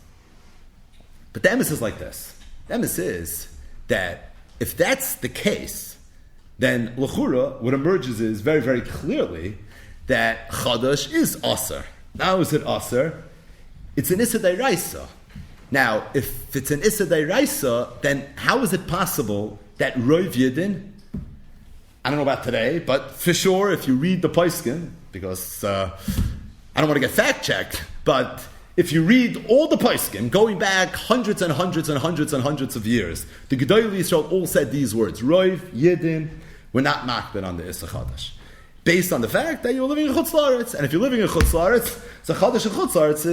But the emes is like this. The emes is that if that's the case, then l'chura, what emerges is very, very clearly that Chodesh is aser. Now is it aser? It's an issa d'oraisa. Now, if it's an issa d'oraisa, then how is it possible that Rov Yidin, I don't know about today, but for sure, if you read the Poskim, because I don't want to get fact-checked, but if you read all the poskim, going back hundreds and hundreds and hundreds and hundreds of years, the Gedolei Yisrael all said these words, Roiv, Yidin, we're not makbid on the Issa Chadash. Based on the fact that you're living in Chutz La'aretz. And if you're living in Chutz La'aretz, so Chadash in Chutz La'aretz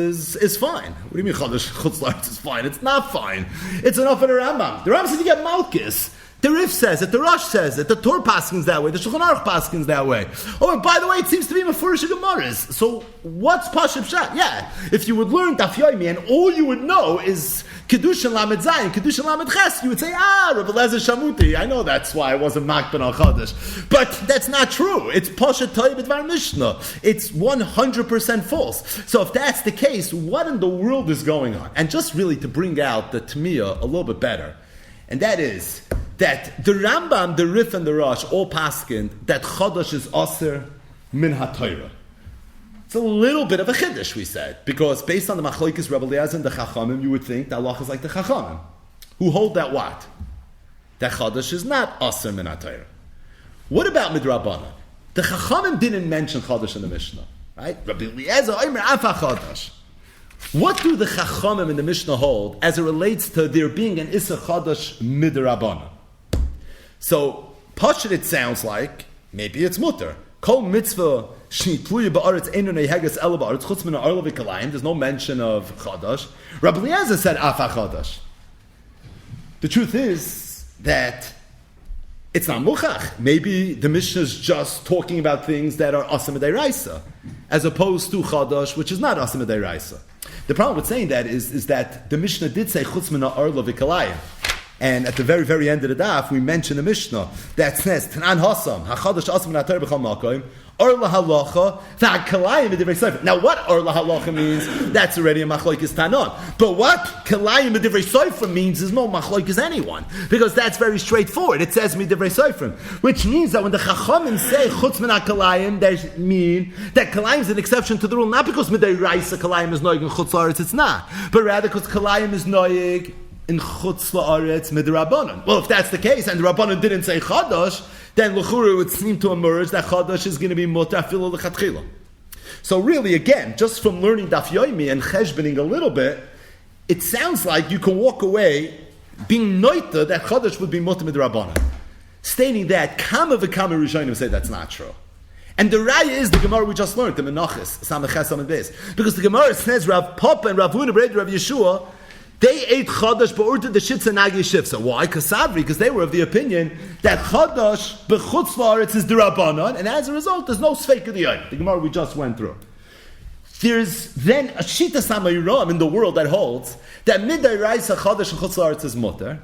is fine. What do you mean Chadash in Chutz La'aretz is fine? It's not fine. It's enough for the Rambam. The Rambam said you get Malchus. The Rif says it, the Rosh says it, the Torah paskins that way, the Shulchan Aruch paskins that way. Oh, and by the way, it seems to be Mefurish Gemaras. So what's Pashib Shat? Yeah, if you would learn Daf Yomi and all you would know is Kedushin Lamed Zayin, Kedushin Lamed Ches, you would say, Rabbi Eliezer Shamuti. I know that's why I wasn't Makban al Chadash. But that's not true. It's Pasha Toy B'dvar Mishnah. It's 100% false. So if that's the case, what in the world is going on? And just really to bring out the Tamiyah a little bit better, and that is that the Rambam, the Rif, and the Rosh all paskin that Chodesh is Aser min HaTorah. It's a little bit of a Chiddush, we said, because based on the Machlokes Rebbe Eliezer and the Chachamim, you would think that Allah is like the Chachamim, who hold that what? That Chodesh is not Aser min HaTorah. What about Midrabanan? The Chachamim didn't mention Chodesh in the Mishnah, right? Rebbe Eliezer, Omer Afa Chodesh. What do the Chachamim in the Mishnah hold as it relates to there being an Issa Chodesh Midrabanan? So, Pashut, it sounds like, maybe it's mutter. Kol mitzvah shnitluya ba'aretz einu neheges ela ba'aretz chutz min ha'arla v'kalayim. There's no mention of Chadash. Rabbi Eliezer said Afa Chadash. The truth is that it's not muchach. Maybe the Mishnah is just talking about things that are asim d'oraisa, as opposed to Chadash, which is not asim d'oraisa. The problem with saying that is that the Mishnah did say chutz min ha'arla v'kalayim. And at the very, very end of the daf, we mention the Mishnah that says, Tanan Hasam, HaChadash Asam V'Natar B'chal Makom, Orla Halacha, V'Kalayim V'Divrei Sefer. Now what Orla Halacha means, that's already a Machlokes Tanon. But what Kalayim V'Divrei Sefer means is no Machlokes anyone. Because that's very straightforward. It says V'Divrei Sefer. Which means that when the Chachamim say Chutz Min HaKalayim, they mean that Kalayim is an exception to the rule, not because Midei Raisa Kalayim is noig in Chutz La'aretz, it's not. But rather because Kalayim is noig in Chutz La'aretz midrabanan. Well, if that's the case, and the Rabbanan didn't say Chadash, then l'chura would seem to emerge that Chadash is going to be mutar afilu l'chatchila. So really, again, just from learning Daf Yomi and cheshbening a little bit, it sounds like you can walk away being noita that Chadash would be mutar midrabanan, stating that Kama v'Kama Rishonim say that's not true. And the raya is the Gemara we just learned, the Menachos, Samechas Samad Beis, because the Gemara says Rav Papa and Rav Huna B'Red Rav Yeshua, they ate Chadash b'orted the Shitza Nagi Shifsa. Why? Kasavri, because they were of the opinion that Chadash b'chutz la'aretz is d'Rabbanan, and as a result, there's no Sfeik of the Yom. The Gemara we just went through. There's then a Shita Samayram in the world that holds that Midday Raisa Chadash and chutz la'aretz is mutter.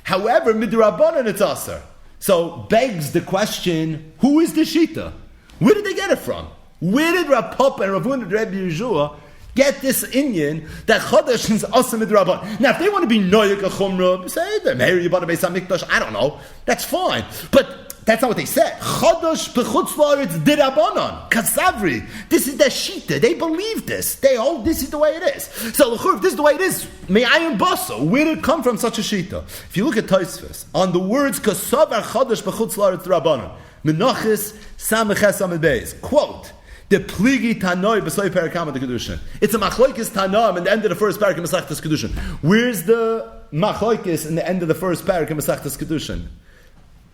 However, Midrabbanan it's aser. So begs the question: who is the Shita? Where did they get it from? Where did Rav Papa and Rav Huna Rebbe Yeshua get this Inyan that Chodesh is Asam Midrabban? Now, if they want to be Noyek a Chumrah, say them, Mary Yibana Beis HaMikdash, I don't know, that's fine. But that's not what they said. Chodesh b'chutz la'aretz d'Rabbanan, Kasavri. This is their Shita. They believe this. They hold this is the way it is. So, if this is the way it is, Me'ayin Baso, where did it come from such a Shita? If you look at Tosfos, on the words Kasavar Chodesh b'chutz la'aretz d'Rabbanan, Menachos Samechas Samad Beis, quote, the pligi tanoi b'soy parakam the kedushin. It's a machlokes tanoim in the end of the first parak in Masechtas Kedushin. Where's the machlokes in the end of the first parak in Masechtas Kedushin?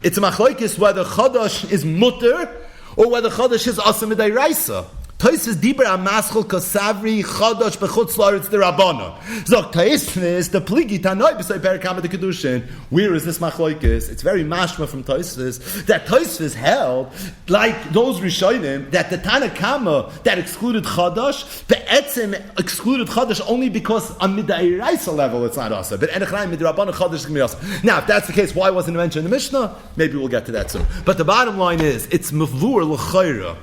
It's a machlokes whether Chadash is mutter or whether Chadash is asam d'oraisa. Tosfos diber amaschol kasavri Chadash b'chutz la'aretz d'Rabbanan. Zok Tosfos the pligi tanoi b'soy parakam the kedushin. Where is this machlokes? It's very mashma from Tosfos that Tosfos held like those Rishonim that the Tanakama that excluded Chadash, the Etzim excluded Chadash only because on mid'oraisa level it's not asa, but enechrayim midrabbanan Chadash is going to be asa. Now, if that's the case, why wasn't it mentioned in the Mishnah? Maybe we'll get to that soon. But the bottom line is it's mavur l'chayra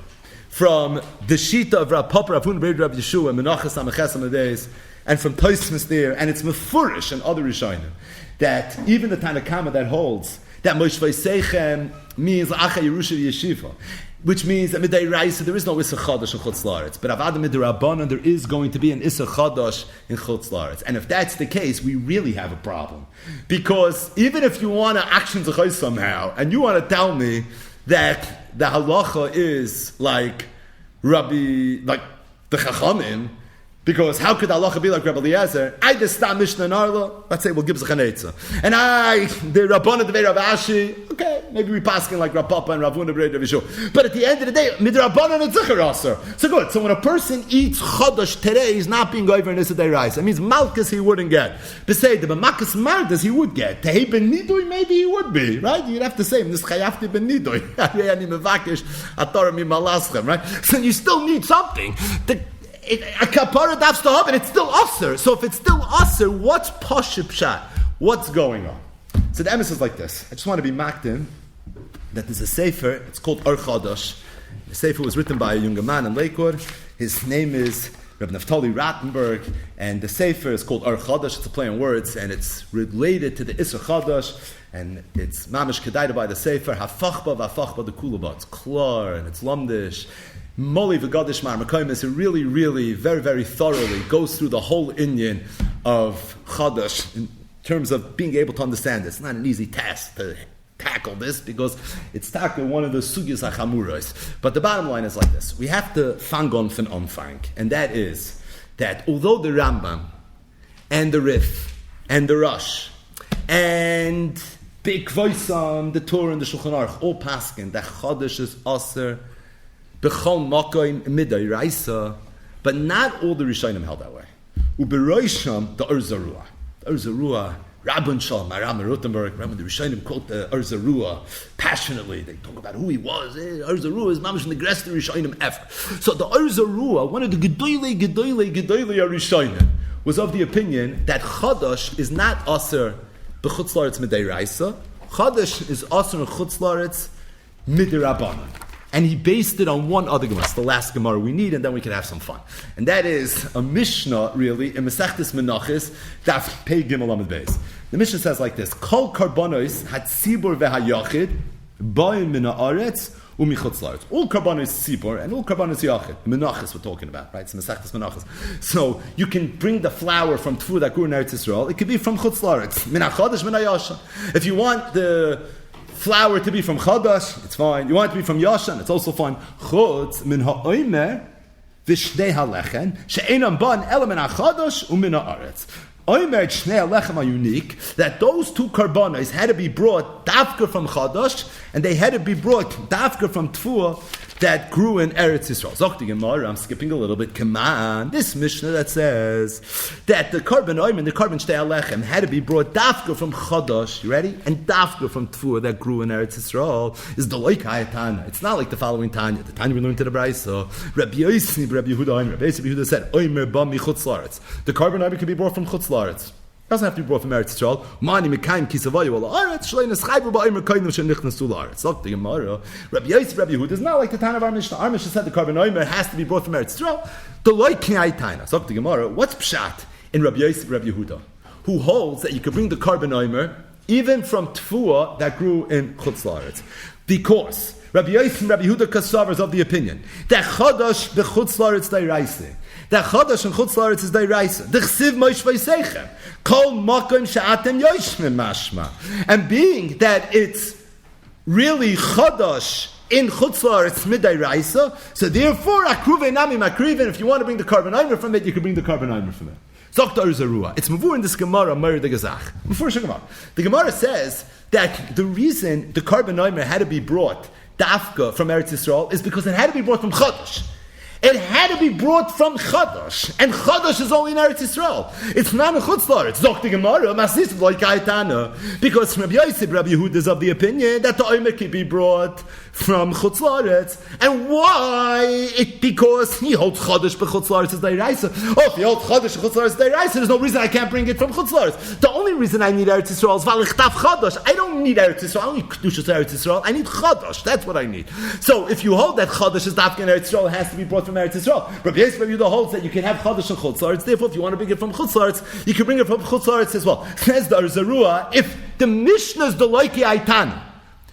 from the Shita of Rav Papa, Rav Huna B'Red Rav Yeshua, Menachos Samechas Amadeus, and from Tosfos there, and it's mefurish and other Rishonim, that even the Tanakama that holds that Moshe Seichem means Acha Yerusha Yeshiva, which means that Midday Raisa there is no Issa Chadash in Chutz La'aretz, but Avada Midrabbanan there is going to be an Issa Chadash in Chutz La'aretz. And if that's the case, we really have a problem, because even if you want to action Zechai somehow, and you want to tell me that the halacha is like Rabbi, like the Chachamim, Because how could halacha be like Rabbi Eliezer? I just stop Mishnah and Arla. Let's say we'll give us a chanetza. And the Rabbana the Rav Ashi. Okay, maybe we paskin like Rav Papa and Rav Huna Rav Yishu. But at the end of the day, midrabanan and zichar aser. So good. So when a person eats chodesh today, he's not being over in Issa Deiraisa. It means malchus he wouldn't get. Beseder, but makas mardas he would get. Tehei ben nidui maybe he would be. Right? You'd have to say this chayafti ben nidui. Ani mevakish atorah mi malaschem. Right? So you still need something. A kapara davs to have, and it's still aser. So if it's still aser, what's pashut pshat? What's going on? So the emes is like this. I just want to be mocked in that there's a sefer. It's called Or Chodosh. The sefer was written by a younger man in Lakewood. His name is Reb Naftali Rattenberg, and the sefer is called Or Chodosh. It's a play on words, and it's related to the Isser Chodosh, and it's mamish kedaita by the sefer. Hafachba v'afachba the kulaba. It's klar and it's lumdish. Moli v'gadish mar mekoymes. It really, really, very, very thoroughly goes through the whole inyan of Chodosh in terms of being able to understand it. It's not an easy task to tackle this because it's tackling one of the sugyas hachamuros. But the bottom line is like this: we have to fang on von Umfang, and that is that although the Rambam and the Rif and the Rosh and Big Voisam, the Torah and the Shulchan Aruch all paskin that Chodesh is aser b'chol makoim midai raisa, but not all the Rishonim held that way. Uberoisham the Or Zarua. The Or Zarua, Rabban Shalom, Aram Rothenberg, remember the Rishonim quote the Or Zarua passionately. They talk about who he was. Or Zarua is mamish in the greatest Rishonim ever. So the Or Zarua, one of the Gedoylei Rishonim, was of the opinion that Chodesh is not aser b'chutz la'aretz midei raisa. Chodesh is aser b'chutz la'aretz midei rabbanan. And he based it on one other Gemara. It's the last Gemara we need, and then we can have some fun. And that is a Mishnah, really, in Masechtas Menachos, Daf Pei Gimel Amud Beis. The Mishnah says like this: Kol karbanos hatzibur v'hayachid ba'in min haaretz u'michutz la'aretz. All karbanos tzibur and all karbanos yachid. Menachos we're talking about, right? It's Masechtas Menachos. So you can bring the flour from tfu that grew in Eretz Yisrael. It could be from chutz la'aretz, min hachodesh, min hayasha. If you want the flour to be from Chadash, it's fine. You want it to be from Yashan, it's also fine. Chutz min ha'omer v'shnei ha'lechen she'enam ban ela min ha'chadash u'min ha'aretz. Omer shnei ha'lechem are unique, that those two karbanos had to be brought dafka from Chadash, and they had to be brought dafka from Tfuah that grew in Eretz Yisrael. Zok the Gemara, I'm skipping a little bit. Come on, this Mishnah that says that the carbon oim and the carbon shtei alechem had to be brought dafka from Chodosh, you ready? And dafka from Tfuah that grew in Eretz Yisrael is the loik hayatana. It's not like the following Tanya. The Tanya we learned to the Brayso. Rabbi Yossi, Rabbi Yehuda, Rabbi Yehuda said, oimer ba mi chutz la'aretz. The carbon oim can be brought from chutz la'aretz. It doesn't have to be brought from Eretz Yisrael. Mani mekayim kisavayu ala aretz shlein eschaybu ba'omer kainim shenichnasu la'aretz. Look, the Gemara, Rabbi Yossi, Rabbi Yehuda is not like the Tana of our Mishnah. Our Mishnah said the carbon oimer has to be brought from Eretz Yisrael. The loy kinai Tana. So the Gemara, what's pshat in Rabbi Yossi, Rabbi Yehuda, who holds that you could bring the carbon oimer even from Tfuah that grew in Chutz La'aretz? Because Rabbi Yossi and Rabbi Yehuda Kasavar is of the opinion that Chodosh b'Chutz La'aretz da'iraisa. That Chodosh and Chutz La'aretz is da'iraisa. The Chsiv Moshe V'Seichem. Kol Makom She'atem Yoshmim Mashma. And being that it's really Chodosh in Chutz La'aretz mid'iraisa, so therefore Akruve Nami Makriven, if you want to bring the carbon oimer from it, you can bring the carbon oimer from it. Zok Or Zarua. It's mavur in this Gemara, Mer de Gezach. Before Gemara, the Gemara says that the reason the carbon oimer had to be brought dafka from Eretz Yisrael is because it had to be brought from Chodosh. It had to be brought from Chodosh, and Chodosh is only in Eretz Yisrael. It's not in Chutz La'aretz. Zok the Gemara, Masis like Aitana, because Rabbi Yosef, Rabbi Yehuda is of the opinion that the oimer can be brought from Chutz La'aretz. And why? Because he holds Chodosh, but Chutz La'aretz is da'iraisa. Oh, if he holds Chodosh and Chutz La'aretz is da'iraisa, there's no reason I can't bring it from Chutz La'aretz. The only reason I need Eretz Yisrael is v'alichtaf Chodosh. I don't need Eretz Yisrael. I don't need Kedushas Eretz Yisrael. I need Chodosh. That's what I need. So if you hold that Chodosh is dafka in Eretz Yisrael, it has to be brought from Eretz Yisrael. Rabbi Yosef Yehuda holds that you can have Chodosh and Chutz La'aretz. Therefore, if you want to bring it from Chutz La'aretz, you can bring it from Chutz La'aretz as well. Says the Or Zarua, if the Mishnah is the Loiki Aitana,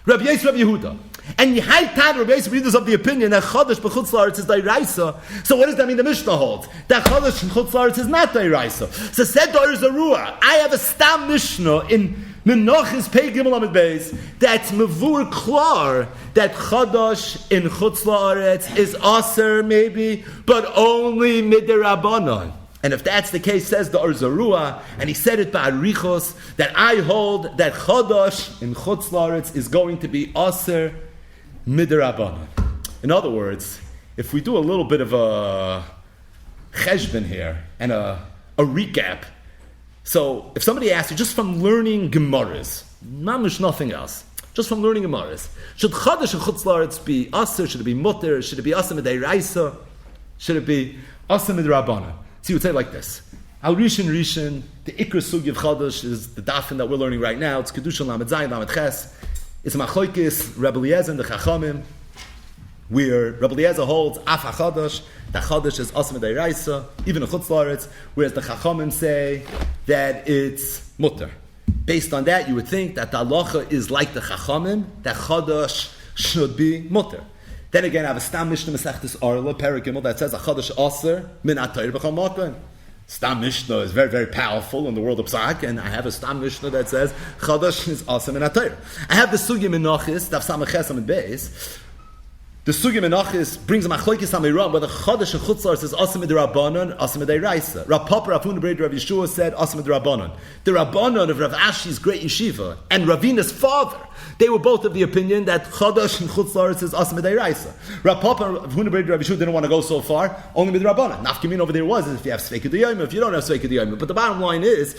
Rabbi Yosef Yehuda, and Yehaitan Rabbi Yosef Yehuda is of the opinion that Chodosh b'Chutz La'aretz is da'iraisa, so what does that mean? The Mishnah holds that Chodosh and Chutz La'aretz is not da'iraisa. So said the Or Zarua, I have a stam Mishnah in Menachos Pei Gimel Amud Beis that's mavur klar that Chodosh in Chutz La'aretz is aser maybe, but only midirabanan. And if that's the case, says the Arzarua, and he said it by Arichos, that I hold that Chodosh in Chutz La'aretz is going to be Aser Midrabanan. In other words, if we do a little bit of a cheshbon here and a recap, so if somebody asks you just from learning Gemaras, mamish nothing else, just from learning Gemaras, should Chodosh and Chutz La'aretz be Aser? Should it be Mutter? Should it be Aser Midairaisa? Should it be Aser Midrabanan? So you would say like this: Al Rishon, the Ikra Sugi of Chodosh is the dafin that we're learning right now. It's Kedusha Lamed Zayin Lamed Ches. It's Machlokes Rebbe Eliezer and the Chachamim, where Rebbe Eliezer holds Af HaChodosh, that Chodosh is Aser Midairaisa, even in Chutz La'aretz, whereas the Chachamim say that it's Mutter. Based on that, you would think that the halacha is like the Chachamim, that Chodosh should be Mutter. Then again, I have a Stam Mishnah Mesechtes Arla, Perek Gimel, that says a Chodosh Aser min atayr b'chol makom. Stam Mishnah is very, very powerful in the world of Psak, and I have a Stam Mishnah that says Chodosh is Aser min atayr. I have the Sugya Menachos, Daf Samach Amud Beis. The Sugya Menachos brings a machlokes amiram whether Chodesh and Chutz La'aretz is Aser midrabanan, Aser midairaisa. Rav Papa, Rav Huna Breder, Rav Yeshua said Aser midrabanan. The Rabbanon of Rav Ashi's great yeshiva and Ravina's father, they were both of the opinion that Chodesh and Chutz La'aretz is Aser midairaisa. Rav Papa and Rav Huna Breder, Rav Yeshua didn't want to go so far, only midrabanan. Nafkamin over there was if you have Sveika D'Yom, if you don't have Sveika D'Yom. But the bottom line is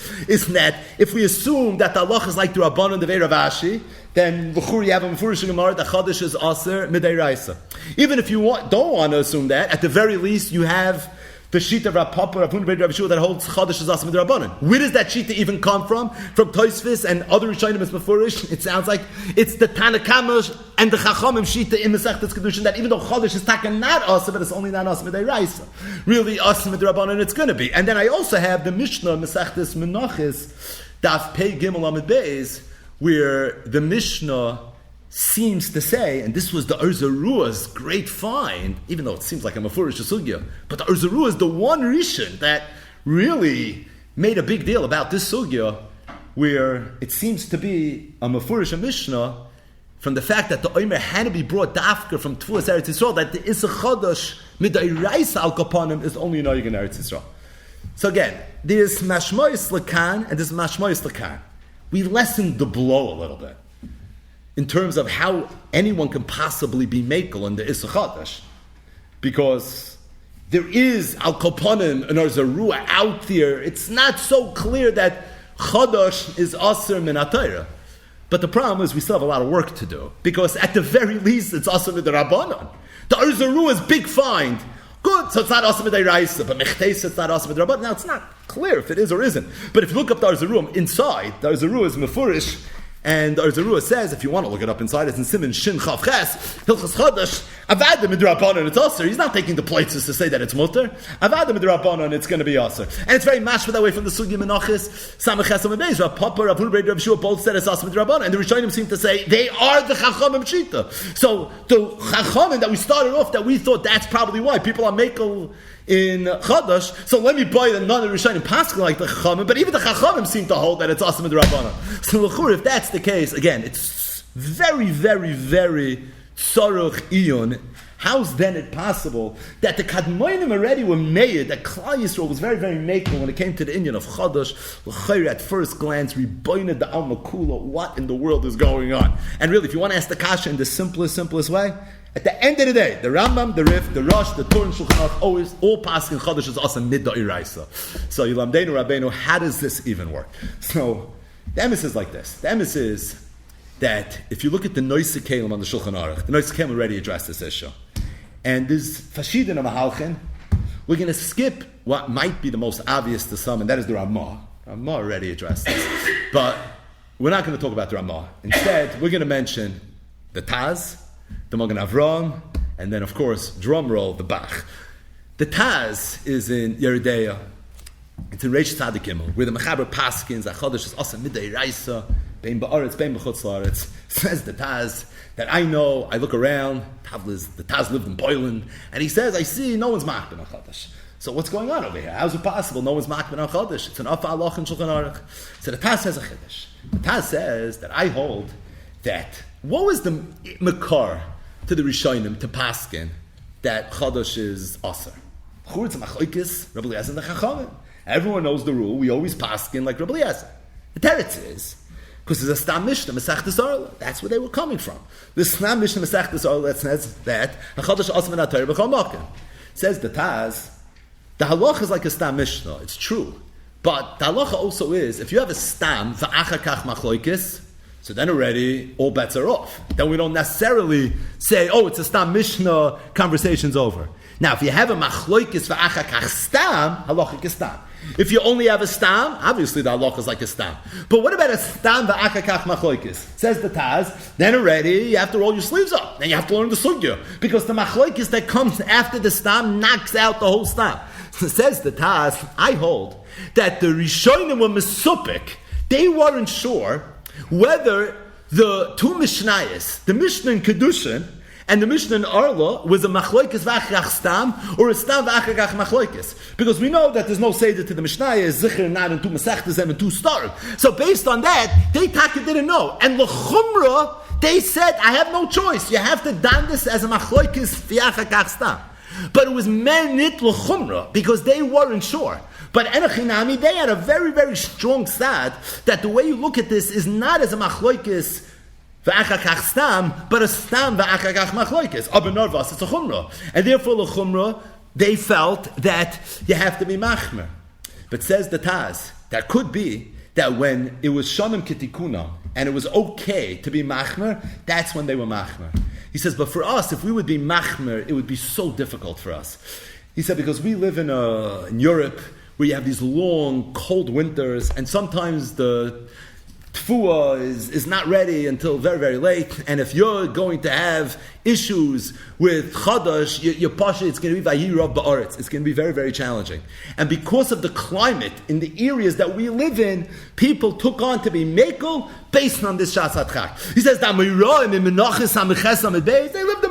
that if we assume that the halach is like the Rabbanon, the Rav Ashi, then v'chur you have a mefurish gemara that Chodesh is Aser midairaisa. Even if you don't want to assume that, at the very least you have the sheet of Rav Papa, Rav Huna Breder, Rav Yeshua that holds Chodesh is Aser midrabanan. Where does that sheet even come from? From Tosfos and other Rishonim is mefurish. It sounds like it's the Tanakama and the Chachamim sheet in Masechtas Kedushin that even though Chodesh is taken not Aser, but it's only not Aser midairaisa. Really Aser midrabanan it's going to be. And then I also have the Mishnah Masechtas Menachos Daf Pei Gimel Amud Beis, where the Mishnah seems to say, and this was the Arzarua's great find, even though it seems like a mafurish sugya, but the Arzarua is the one Rishon that really made a big deal about this sugya, where it seems to be a mafurish Mishnah from the fact that the Omer had to be brought dafka from Tfuas Eretz Yisrael, that the Issa Chodosh Midairaisa al Kapanim is only Noyig in Eretz Yisrael. So again, there's Mashmois Lakan and there's Mashmois Lakan. We lessened the blow a little bit in terms of how anyone can possibly be makel in the Issa Chodesh, because there is Al Kopanim and Arzarua out there. It's not so clear that Chodesh is Aser min Atayra. But the problem is we still have a lot of work to do, because at the very least it's Aser min Rabbanon. The Arzarua is big find. Good, so it's not Aser midairaisa, but Mechtes it's not Aser midrabanan. Now it's not clear if it is or isn't. But if you look up the Arzarua inside, the Arzarua is mefurish, and the Arzarua says, if you want to look it up inside, it's in Siman Shin Chav Ches, Hilchas Chodesh, Avada midrabanan, it's Aser. He's not taking the places to say that it's mutter. Avada midrabanan, it's going to be Aser. And it's very mashma that way from the Sugya Menachos, Samach Ches Amud Beis. Rav Papa, Rav Huna Breder, Rav Yeshua both said it's Aser midrabanan, and the Rishonim seem to say they are the Chachamim Shita. So the Chachamim that we started off, that we thought that's probably why people are makel in Chodesh, so let me buy the non-Rishonim Pascha like the Chachamim, but even the Chachamim seem to hold that it's Aser midrabanan. So l'chur, if that's the case, again, it's very, very, very tzarech iyun. How's then it possible that the Kadmoinim already were made, that Klal Yisrael was very, very makel when it came to the Inyan of Chodesh? L'chayr, at first glance, Riboined the Alma Kula, what in the world is going on? And really, if you want to ask the Kasha in the simplest way, at the end of the day, the Rambam, the Rif, the Rosh, the Torah, Shulchan Aruch, always, all Paskin Chodesh is also Nidda Iraisa. So, Yilamdeinu Rabbeinu, how does this even work? So, the emes is like this. The emes is that if you look at the Noise Kalim on the Shulchan Aruch, the Noise Kalim already addressed this issue. And there's Fashidin Mahalchin. We're going to skip what might be the most obvious to some, and that is the Ramah. Ramah already addressed this. But we're not going to talk about the Ramah. Instead, we're going to mention the Taz, the Magen Avraham, and then, of course, drum roll, the Bach. The Taz is in Yeridea. It's in Reish Tzadik Gimel, where the Mechaber Paskins, HaChodesh is Asa Midei Raisa, Bein Ba'aretz, Bein B'chutz La'aretz. Says the Taz that I know, I look around, the Taz lived in Boiland, and he says, I see no one's Machben HaChodesh. So what's going on over here? How's it possible no one's Machben HaChodesh? It's an Afa Aloch in Shulchan Aruch. So the Taz says a Chiddush. The Taz says that I hold that what was the Makar to the Rishonim, to Paskin, that Chodesh is Aser? Churutz Machoikis, Rabbi Eliezer and the Chachamim. Everyone knows the rule. We always paskin like Rabbi Eliezer. The teretz is because there's a Stam Mishnah Masechtas Orla. That's where they were coming from. The Stam Mishnah Masechtas Orla that says that Hachadash Asman Atayr B'Chol Makom. Says the Taz. The halacha is like a Stam Mishnah. It's true, but the halacha also is if you have a Stam v'achakach Machloikis. So then already all bets are off. Then we don't necessarily say, oh, it's a Stam Mishnah, conversation's over. Now, if you have a Machloikis v'achakach Stam, halachic is Stam. If you only have a Stam, obviously the halacha is like a Stam. But what about a Stam v'achakach Machloikis? Says the Taz, then already you have to roll your sleeves up. Then you have to learn the Sugya. Because the Machloikis that comes after the Stam knocks out the whole Stam. So says the Taz, I hold that the Rishonim were Mesupik. They weren't sure whether the two Mishnayos, the Mishnah in Kedushin and the Mishnah in Arla, was a Machloikis v'achakach Stam or a Stam v'achakach Machloikis. Because we know that there's no Seder to the Mishnayos, Zichir not in two Masechtas and two Starim. So based on that, they taka didn't know. And L'chumra, they said, I have no choice. You have to don this as a Machloikis v'achakach Stam. But it was Menit L'chumra, because they weren't sure. But Enochinami, they had a very, very strong sad that the way you look at this is not as a Machloikis v'achakach Stam, but a Stam v'achakach Machloikis. Abenorvas, it's a Chumra. And therefore, L'chumra, they felt that you have to be Machmer. But says the Taz, that could be that when it was Shamim Kitikuna, and it was okay to be Machmer, that's when they were Machmer. He says, but for us, if we would be Machmer, it would be so difficult for us. He said, because we live in Europe, where you have these long, cold winters, and sometimes the tfuah is not ready until very, very late. And if you're going to have issues with Chadash, your Pasha, it's going to be Vayirav Ba'aretz. It's going to be very, very challenging. And because of the climate in the areas that we live in, people took on to be Mekel based on this Shas HaTchak. He says, they lived in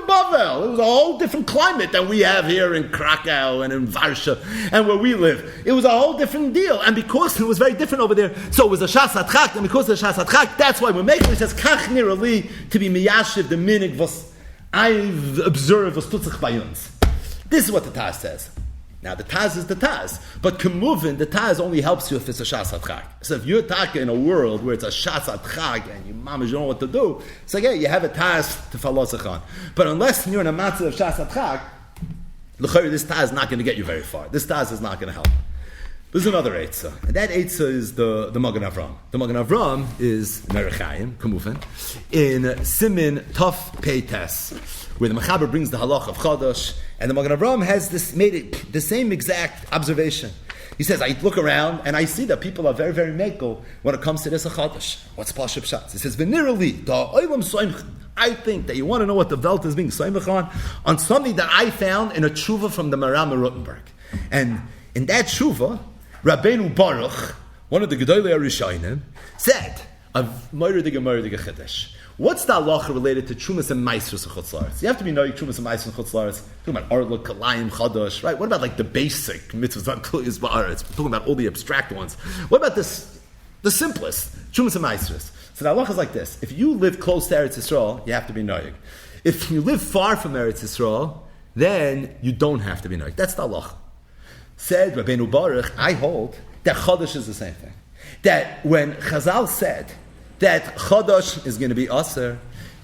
Bavel. It was a whole different climate than we have here in Krakow and in Varsha and where we live. It was a whole different deal. And because it was very different over there, so it was a Shas HaTchak, and because of the Shas HaTchak, that's why we're making it. He says, Kach nirali, to be miyashiv, the minig, was I've observed, was tutzich bayuns. This is what the Taz says. Now, the Taz is the Taz. But Kemuvin, the Taz only helps you if it's a Shas HaTchak. So if you're talking in a world where it's a Shas HaTchak and your mama, you don't know what to do, it's like, hey, you have a Taz to follow on. But unless you're in a matzah of Shas HaTchak, this Taz is not going to get you very far. This Taz is not going to help. There's another Eitzah. And that Eitzah is the Magen Avram. The Magen Avram is Merechayim, Kemuvin, in Simin Tov Pei Tes, where the Mechaber brings the halach of Chadash, and the Magen Avram has made it the same exact observation. He says, I look around and I see that people are very, very mekel when it comes to this Chadash. What's Pashup Shatz? He says, V'nirali, da oilam soimch. I think that you want to know what the Welt is being soimch on something that I found in a tshuva from the Maram Rotenberg. And in that tshuva, Rabbeinu Baruch, one of the Gedolei HaRishayim, said, "Of Moiridige Chedesh." What's the halacha related to Trumas and Maisros and Chutz La'aretz? You have to be knowing Trumas and Maisros and Chutz La'aretz. Talking about Arla, Kalayim, Chadash, right? What about like the basic mitzvahs on Kliyas Ba'aretz? We're talking about all the abstract ones. What about this, the simplest, Trumas and Maisros? So the halacha is like this: if you live close to Eretz Yisrael, you have to be knowing. If you live far from Eretz Yisrael, then you don't have to be knowing. That's the halacha. Said Rabbeinu Baruch, I hold that Chodesh is the same thing. That when Chazal said that Chodesh is going to be Aser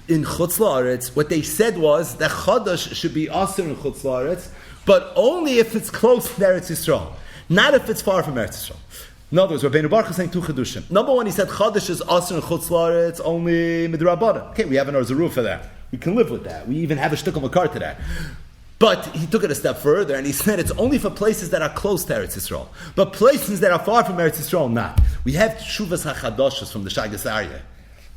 in Chutz La'aretz, what they said was that Chodesh should be Aser in Chutz La'aretz, but only if it's close to Eretz Yisrael, not if it's far from Eretz Yisrael. In other words, Rabbeinu Baruch is saying two Chedushim. Number one, he said Chodesh is Aser in Chutz La'aretz only Midrabanan. Okay, we have an Arzaru for that. We can live with that. We even have a shtickle makar to that. But he took it a step further and he said it's only for places that are close to Eretz Yisrael. But places that are far from Eretz Yisrael, not. We have Tshuvas HaChadoshos from the Shagas Aryeh.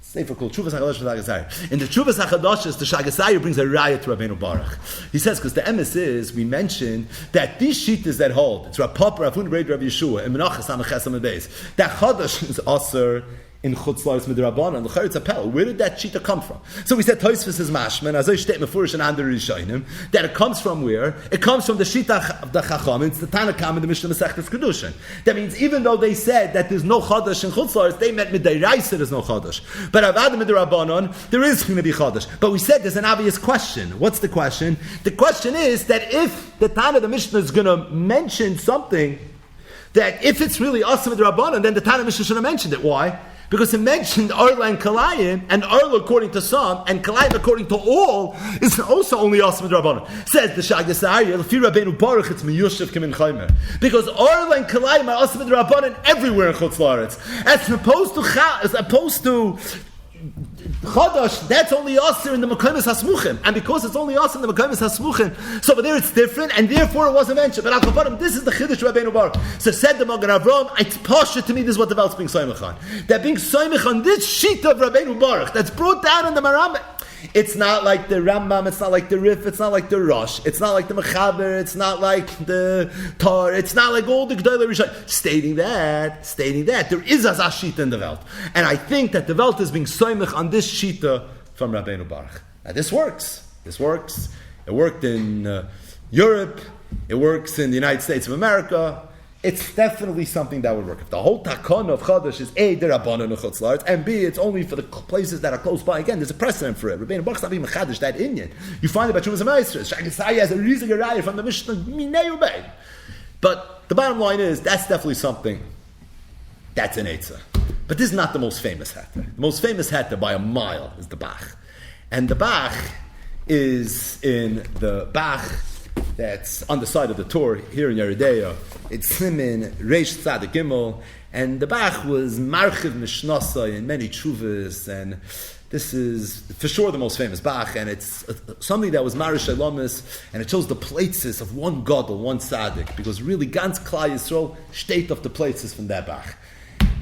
Sefer called Tshuvas HaChadoshos from the Shagas Aryeh. In the Tshuvas HaChadoshos, the Shagas Aryeh brings a raya to Rabbeinu Baruch. He says, because the emes is, we mentioned that these shittas that hold, it's Rav Papa, Rav Huna, Rav Yeshua, and Menachos, Amaches, Amadeis, that Chodesh is Aser in Chutz La'aretz Midrabanan. L'chayr it's a pel. Where did that shita come from? So we said Tosfos is mashman, as I state mefurish and under Rishonim, that it comes from where? It comes from the shita of the Chacham. It's the Tanakam in the Mishnah Masechtas Kedushin. That means even though they said that there's no Chadash in Chutz La'aretz, they meant Midiraisa there's no Chadash. But Avad Midrabanan, there is going to be Chadash. But we said there's an obvious question. What's the question? The question is that if the Tana, the Mishnah, is going to mention something, that if it's really Asim Midrabanan, then the Tana Mishnah should have mentioned it. Why? Because it mentioned Arla and Kalayim, and Arla according to some, and Kalayim according to all, is also only Asim Rabbanon. Says the Shagdasari, Lefi Rabbeinu Baruch, it's Miyushav Kim in Chaymer. Because Arla and Kalayim are Asim Rabbanon everywhere in Chutz La'aretz. As opposed to Chadash, that's only Asir in the Mekaymes HaSmuchim. And because it's only Asir in the Mekaymes HaSmuchim, so over there it's different, and therefore it wasn't mentioned. But Al-Kaparim, this is the Chiddush Rabbeinu Baruch. So said the Magen Avraham, it's Pasha to me, this is what the Welt's being Soymech on. That being Soymech on this sheet of Rabbeinu Baruch, that's brought down in the Maram. It's not like the Rambam, it's not like the Rif, it's not like the Rosh, it's not like the Mechaber, it's not like the Tar, it's not like all the G'dayla Rishon. Stating that, there is a Shita in the Welt. And I think that the Welt is being soymech on this Shita from Rabbeinu Baruch. Now this works. It worked in Europe, it works in the United States of America. It's definitely something that would work. If the whole takon of Chadash is A, Derabanan and Chutz La'aretz, and B, it's only for the places that are close by. Again, there's a precedent for it. Rabbeinu Baruch's not being Mechadish, that Inyan. You find it by Shumas HaMeisres. Shagisai has a reason Gerayah from the Mishnah, Minei Ubei. But the bottom line is, that's definitely something that's an Eitzah. But this is not the most famous Hatter. The most famous Hatter by a mile is the Bach. And the Bach is in the Bach that's on the side of the Torah here in Yeridea. It's Simin Reish Tzadik Gimel, and the Bach was Marchiv Mishnasa in many Chuvas, and this is for sure the most famous Bach, and it's something that was Marish Elamis, and it shows the places of one Gadol, one Tzadik, because really Gans Klal Yisrael state of the places from that Bach.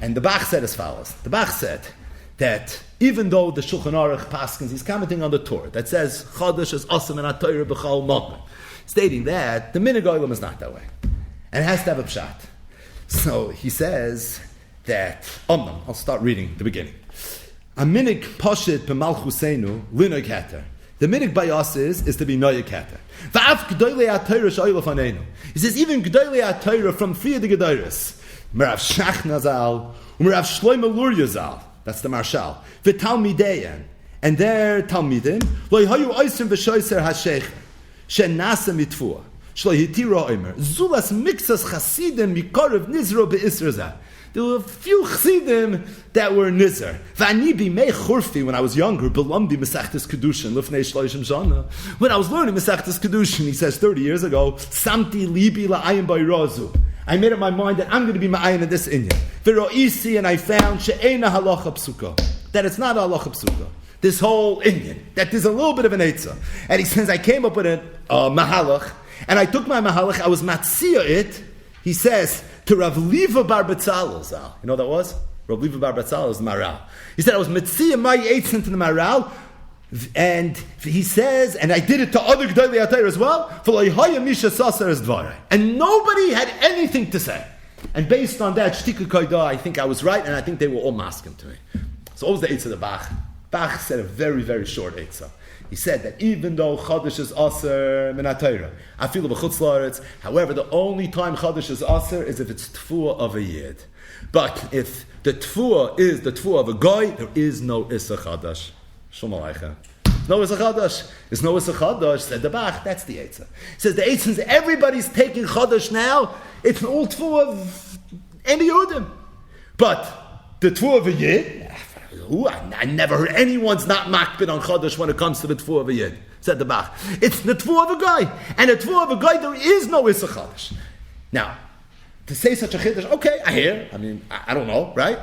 And the Bach said as follows. The Bach said that even though the Shulchan Aruch Paskins, he's commenting on the Torah that says Chadash is Asam and HaTorah B'chal Mokum, stating that the Minig Olam is not that way. And it has to have a pshat. So he says that, I'll start reading the beginning. A minig poshit b'malchuseinu linoy kater. The minig by us is to be noy kater. Va'af g'doylei ha'torah sh'oil afanenu. He says, even g'doylei ha'torah from three of the Gedoros, Merav Shachna Zal, Merav Shlomo Luria Zal, that's the Marshal, v'talmideyan, and their talmidim, lo hayu oisim v'shoyser ha'shech, she'nasa mitfuah. Shlohitira Omer. Zulas mixas chasidim mikorev nizro be'israza. There were a few chassidim that were nizar. V'ani b'mei churfi, when I was younger, belomdi Mesachtes Kedushin, lifnei shloishim shana. When I was learning Mesachtes Kedushin, he says 30 years ago, Samti libi la'ayin b'irazu. I made up my mind that I'm going to be ma'ayin in this inyan. V'ro'isi, and I found she'ena halacha psuka. That it's not halacha psuka. This whole inyan. That there's a little bit of an eitzah. And he says, I came up with a mahalach, and I took my mahalach, I was matzia it, he says, to Rav Liva Bar Betzalel Zal. You know what that was? Rav Liva Bar Betzalel is Maral. He said, I was matzia my eitzah to the Maral, and he says, and I did it to other G'dayli HaTorah as well, and nobody had anything to say. And based on that, Shtika Koida, I think I was right, and I think they were all masking to me. So what was the eitzah of the Bach? Bach said a very, very short eitzah. He said that even though Chadash is Aser min HaTorah, I feel b'chutz la'aretz. However, the only time Chadash is Aser is if it's Tfuah of a Yid. But if the Tfuah is the Tfuah of a Goy, there is no Issa Chadash. Shalom Aleichem. No Issa Chadash. There's no Issa Chadash, said the Bach. That's the Eitzah. He says the Eitzah is everybody's taking Chadash now. It's an old Tfuah of any Yehudim. But the Tfuah of a Yid, I never heard anyone's not makbid on Chodesh when it comes to the Tfuah of a Yid, said the Bach. It's the Tfuah of a guy. And the Tfuah of a guy, there is no Issa Chodesh. Now, to say such a Chiddush, okay, I hear. I mean, I don't know, right?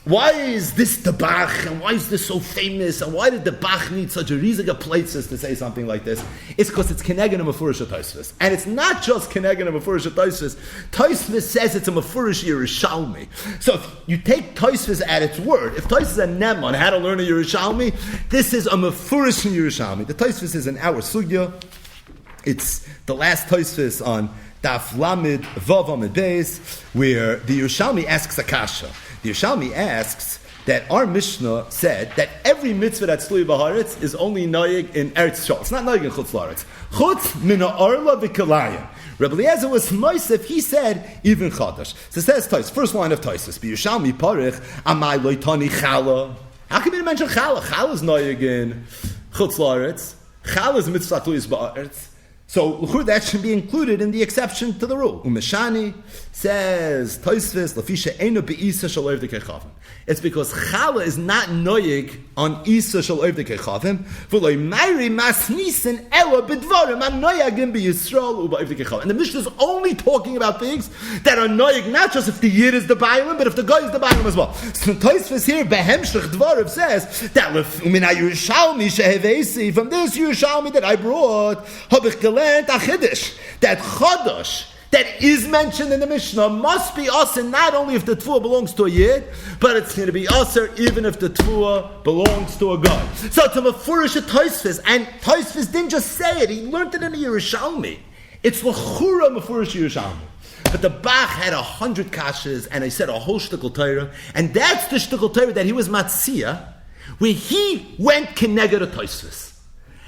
Why is this the Bach, and why is this so famous, and why did the Bach need such a riesiga places to say something like this? It's because it's Kenegin and Mefurish Tosfos. And it's not just Kenegin and Mefurish Tosfos. Tosfos says it's a Mefurish Yerushalmi. So if you take Tosfos at its word, if Tosfos is a Nem on how to learn a Yerushalmi, this is a Mefurish Yerushalmi. The Tosfos is an hour sugya. It's the last Tosfos on Daf Lamed Vav Amid Beis, where the Yerushalmi asks a kasha. The Yerushalmi asks that our Mishnah said that every mitzvah that's tluy b'haaretz is only noyig in Eretz Yisrael. It's not noyig in Chutz La'aretz. Chutz min ha'orla v'kelayim. Rabbi Eliezer was Moisef, he said, even Chadash. So it says, first line of Taisus, B'Yushalmi Parich, Amai loitani chala. How can you mention chala? Chala is noyig in Chutz La'aretz. Chala is mitzvah tluy b'haaretz. So that should be included in the exception to the rule. Umeshani says Tosfos lafisha einu beisa shel oivdei kechavim. It's because chala is not noyig on isa shel oivdei kechavim. V'loy mayri masnisen ela b'dvarim anoyagim b'Yisrael u'ba'oivdei kechavim. And the Mishnah is only talking about things that are noyig not just if the yid is the bailim, but if the guy is the bailim as well. So Tosfos here behemshech dvarim says that umina Yerushalmi shehevesi, from this Yerushalmi that I brought habich that Chodosh that is mentioned in the Mishnah must be Aser not only if the Tfuah belongs to a Yid, but it's going to be Aser even if the Tfuah belongs to a guy. So it's a Mefurish at Tosfos, and Tosfos didn't just say it, he learned it in the Yerushalmi. It's L'chura Mefurish Yerushalmi. But the Bach had 100 kashas, and he said a whole shtickle Torah, and that's the shtickle Torah that he was Matzia, where he went Keneged a Tosfos.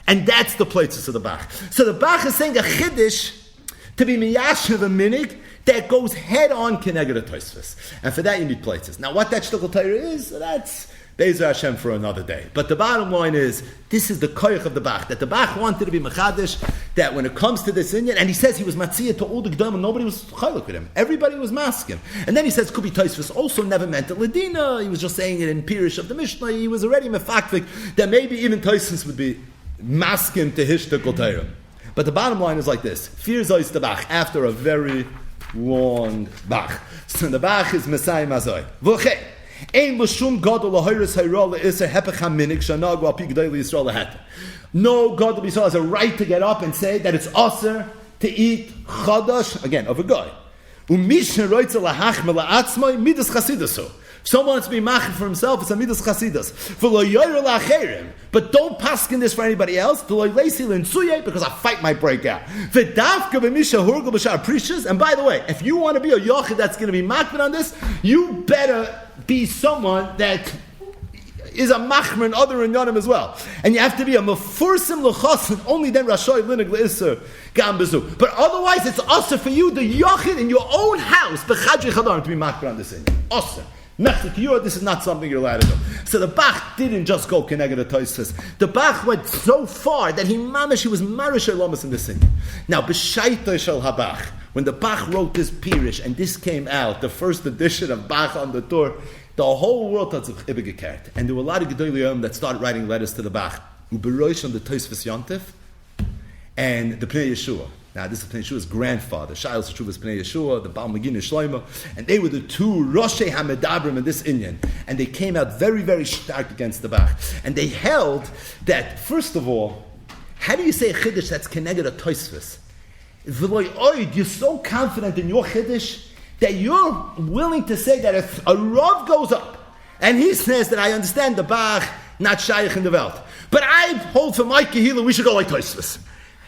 And that's the places of the Bach. So the Bach is saying a chiddush to be miyashiv a minig that goes head on Keneged a Tosfos. And for that you need places. Now what that shtickle Torah is, that's Be'ezer Hashem for another day. But the bottom line is, this is the koyach of the Bach, that the Bach wanted to be mechadish, that when it comes to this Inyan, and he says he was matziyah to all the G'dam, and nobody was chaylik with him. Everybody was masking. And then he says, Kubi Tosfos also never meant it Ladina. He was just saying it in Pirish of the Mishnah. He was already mefakvik, that maybe even Tosfos would be masking to his shtickle Torah. But the bottom line is like this. Fear Zois the Bach, after a very long Bach. So the Bach is Messiah Mazoi. V'chei, ein l'shum gadol l'hoyres hayra l'isser hepech haminik shanag v'al pi g'day l'Yisrael l'het. No gadol l'Yisrael has a right to get up and say that it's aser to eat chadash, again, of a guy. U'mishne roitze l'hachme l'atzmai midas chasidaso. If someone wants to be machir for himself, it's a midas chasidus. But don't paskin this for anybody else. Because a fight might break out. And by the way, if you want to be a yochid that's going to be machir on this, you better be someone that is a machmer and other in Yonim as well. And you have to be a mefursim l'chas, only then rashoy linig l'isser gam bezu. But otherwise, it's also for you, the yochid in your own house, b'chadri chadarim, to be machmer on this. Awesome. This is not something you're allowed to do. So the Bach didn't just go Keneged a Tosfos. The Bach went so far that he was marish elamas in this thing. Now, b'shaita shel habach, when the Bach wrote this Pirish, and this came out, the first edition of Bach on the tour, the whole world thought of Ibigekert. And there were a lot of Gedolei Yom that started writing letters to the Bach. Uberoish on the Tosfos Yontif, and the Pnei Yeshua. Now, this is Pnei Yeshua's grandfather. Shailos Yeshua's Pnei Yeshua, the Baal Magin Shlomo, and they were the two Roshei HaMedabrim in this Inyan. And they came out very, very stark against the Bach. And they held that, first of all, how do you say a Chiddush that's Keneged a Tosfos? You're so confident in your Chiddush that you're willing to say that if a Rav goes up, and he says that I understand the Bach, not Shaykh in the Welt, but I hold for my Kehillah, we should go like Tosfos.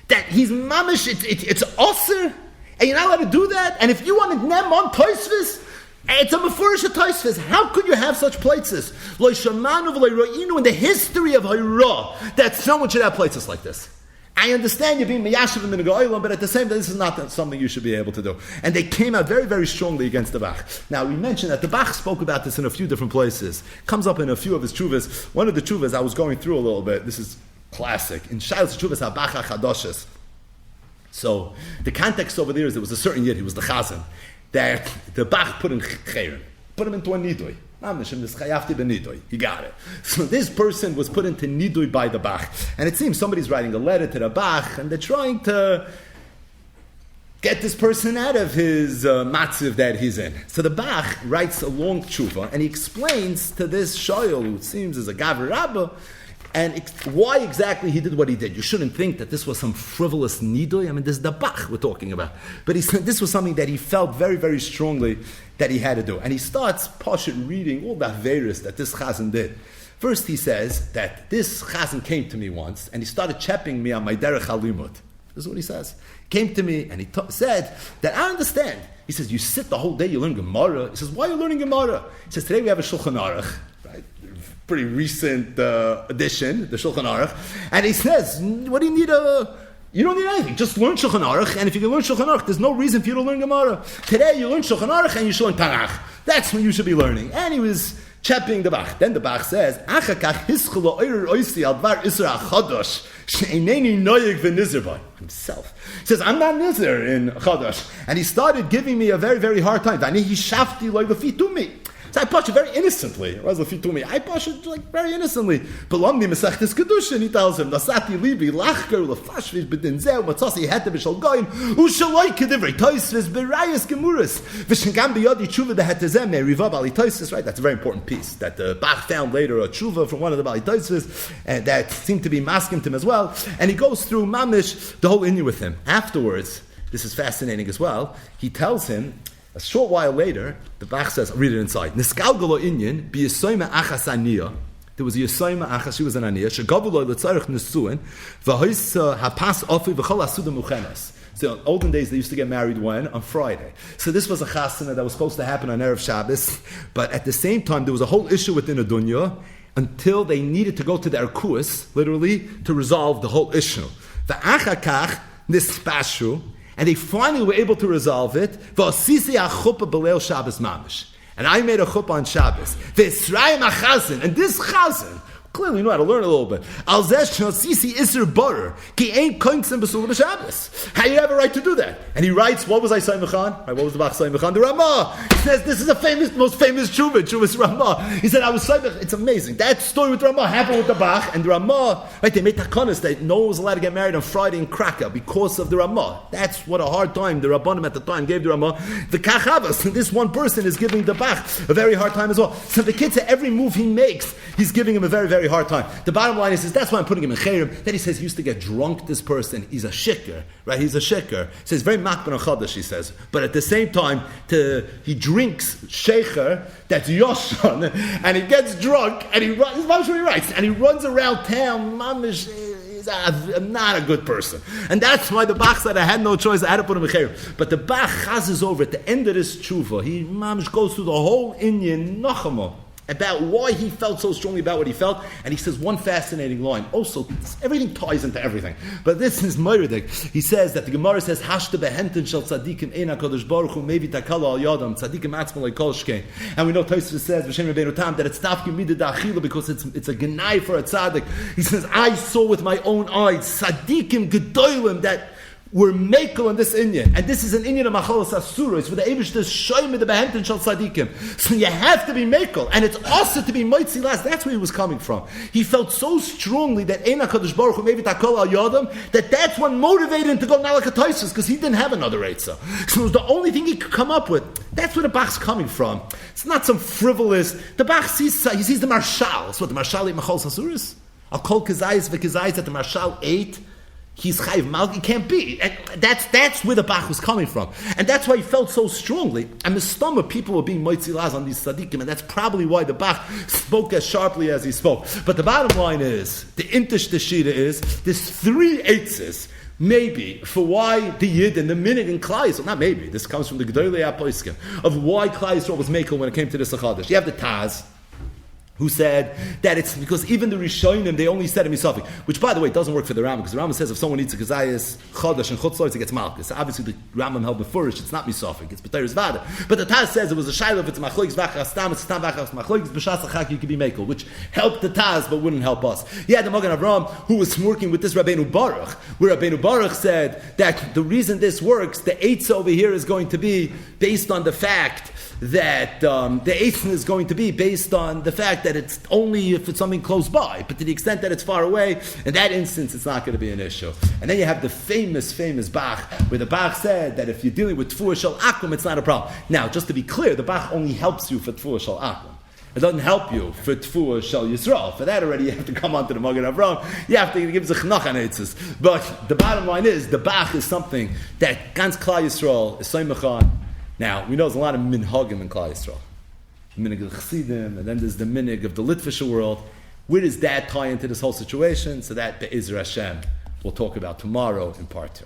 That he's mamish, it's osir, and you're not allowed to do that. And if you wanted nem on Tosfos, it's a mefurish Tosfos. How could you have such places? Lo shamanu v'lo ro'inu, in the history of Hayra, that someone should have places like this. I understand you're being miyashiv in the Negoilam, but at the same time, this is not something you should be able to do. And they came out very, very strongly against the Bach. Now, we mentioned that the Bach spoke about this in a few different places. Comes up in a few of his chuvas. One of the chuvas I was going through a little bit. This is classic. In Shailos Chuvas HaBacha Chadoshes. So, the context over there is there was a certain yid, he was the chazan, that the Bach put in chayrim, put him into a nidui. He got it. So this person was put into nidui by the Bach. And it seems somebody's writing a letter to the Bach, and they're trying to get this person out of his matziv that he's in. So the Bach writes a long tshuva, and he explains to this shoyel, who it seems is a gaver rabba, and why exactly he did what he did. You shouldn't think that this was some frivolous nidui. I mean, this is the Bach we're talking about. But he said this was something that he felt very, very strongly that he had to do. And he starts Pashut reading all the Averis that this chazan did. First he says that this chazan came to me once, and he started chepping me on my derech halimut. This is what he says. He came to me, and he said that I understand. He says, you sit the whole day, you learn Gemara. He says, why are you learning Gemara? He says, today we have a Shulchan Aruch. Right? pretty recent edition, the Shulchan Aruch, and he says, what do you need you don't need anything. Just learn Shulchan Aruch, and if you can learn Shulchan Aruch, there's no reason for you to learn Gemara. Today, you learn Shulchan Aruch, and you should learn Tanakh. That's when you should be learning. And he was chapping the Bach. Then the Bach says, himself. He says, I'm not Nizir in Chadash. And he started giving me a very, very hard time. He shafti like the feet to me. So I push it very innocently. I push it like very innocently. Belamni Mesechtes Kedushin, he tells him, Nasati Libi, Lachker, Lefashvish, Bedinzeu, Matzasi, Hete, Bishal Goyim, Ushaloi Kedivri, Toisvis, Berayas Gemuris, Vishengam Biyodi, Tshuva, the Hetezem, Riva, Bali Toisvis, right? That's a very important piece that the Bach found later, a Tshuva from one of the Bali Toisvis, and that seemed to be masking to him as well. And he goes through Mamish, the whole Inyan with him. Afterwards, this is fascinating as well, he tells him, a short while later, the Bach says, I'll read it inside. Niskalgalo Inyan, bi Yisoyma Achas Aniyah. There was a Yisoyma Achas, she was an Aniyah. Shegavulo L'tzarech Nesuin, v'hois hapas ofi v'chol asuda muchenes. So in olden days, they used to get married when? On Friday. So this was a chasana that was supposed to happen on Erev Shabbos, but at the same time, there was a whole issue within the dunya until they needed to go to the Erkuas, literally, to resolve the whole issue. V'achakach nispashu, and they finally were able to resolve it. And I made a chuppah on Shabbos. And this chazan clearly knew how to learn a little bit. How you have a right to do that? And he writes, what was I saying, Mechan? Right, what was the Bach saying, Mechan? The Ramah. He says, this is the most famous Tshuva's Ramah. He said, I was saying, it's amazing. That story with Ramah happened with the Bach, and the Ramah, right, they made takanas that no one was allowed to get married on Friday in Krakow because of the Ramah. That's what a hard time the Rabbanim at the time gave the Ramah. The Kachavas, this one person is giving the Bach a very hard time as well. So the kid said, every move he makes, he's giving him a very, very hard time. The bottom line is that's why I'm putting him in Cherem. Then he says he used to get drunk, this person. He's a shikr, right? He's a shikr. He says very makban on Chodesh, he says. But at the same time, he drinks shecher, that's Yoshan, and he gets drunk, and he runs, that's what he writes, and he runs around town, mamish, I'm not a good person. And that's why the Bach said I had no choice, I had to put him in Cherem. But the Bach chazes over at the end of this tshuva. He mamish goes through the whole Inyan Nachama about why he felt so strongly about what he felt, and he says one fascinating line. Also, everything ties into everything. But this is Meirdik. He says that the Gemara says, Hashta behenten shel tzadikim eina kodesh baruch hu mevi takala al yadam, tzadikim atzma like kol shkein. And we know Tosfos says, V'shem Rabbeinu Tam, that it's tafkim midah da'achila because it's a genai for a tzadik. He says, I saw with my own eyes, tzadikim gedolim, that we're makel in this Inyan, and this is an Inyan of Machalas Asura. It's for the Eibush to show me the Behemten Shal Tzadikim. So you have to be makel, and it's also to be Moitzi Las. That's where he was coming from. He felt so strongly that Eina Kadosh Baruch Hu maybe Takol Al Yodam, that's what motivated him to go Nalakataisus, because he didn't have another Eitzah. So it was the only thing he could come up with. That's where the Bach's coming from. It's not some frivolous. The Bach sees the Marshal. That's what the Marshal ate Machalas Asuras. Al Kol Kazayis V'Kazayis that the Marshal ate. He's chayiv mal. He can't be. And that's where the Bach was coming from, and that's why he felt so strongly. And the stomach people were being moitzi laz on these tzaddikim, and that's probably why the Bach spoke as sharply as he spoke. But the bottom line is, the intish teshita is, there's three eitzes, maybe, for why the Yid and the Minig and Klai Yisrael, not maybe, this comes from the Gedolei HaPoskim, of why Klai Yisrael was makel when it came to the Sachadish. You have the Taz, who said that it's because even the Rishonim, they only said a misafik, which by the way doesn't work for the Rambam, because the Rambam says if someone eats a kazayas, chodesh, and chutzlois, it gets malchus. So obviously the Rambam held before it's not misafik, it's b'teiris vada. But the Taz says it was a shayla if it's machloik's vachas stam, it's stam vachas machloik's b'shas achak, you could be mekel, which helped the Taz but wouldn't help us. He had the Magen Avraham who was working with this Rabbeinu Baruch, where Rabbeinu Baruch said that the reason this works, the eitz over here is going to be based on the fact that the eitzin is going to be based on the fact that it's only if it's something close by, but to the extent that it's far away, in that instance it's not going to be an issue. And then you have the famous Bach, where the Bach said that if you're dealing with Tfuah Shel Akum, it's not a problem. Now, just to be clear, the Bach only helps you for Tfuah Shel Akum. It doesn't help you for Tfuah Shel Yisrael. For that already you have to come onto the Magen Avraham. You have to give Zechnach on Eitzes. But the bottom line is, the Bach is something that Gans Klal Yisrael is Soymechan. Now, we know there's a lot of minhagim in Klal Yisrael. The minig of the Chassidim, and then there's the minig of the Litvish world. Where does that tie into this whole situation? So that, Be'ezer Hashem, we'll talk about tomorrow in part 2.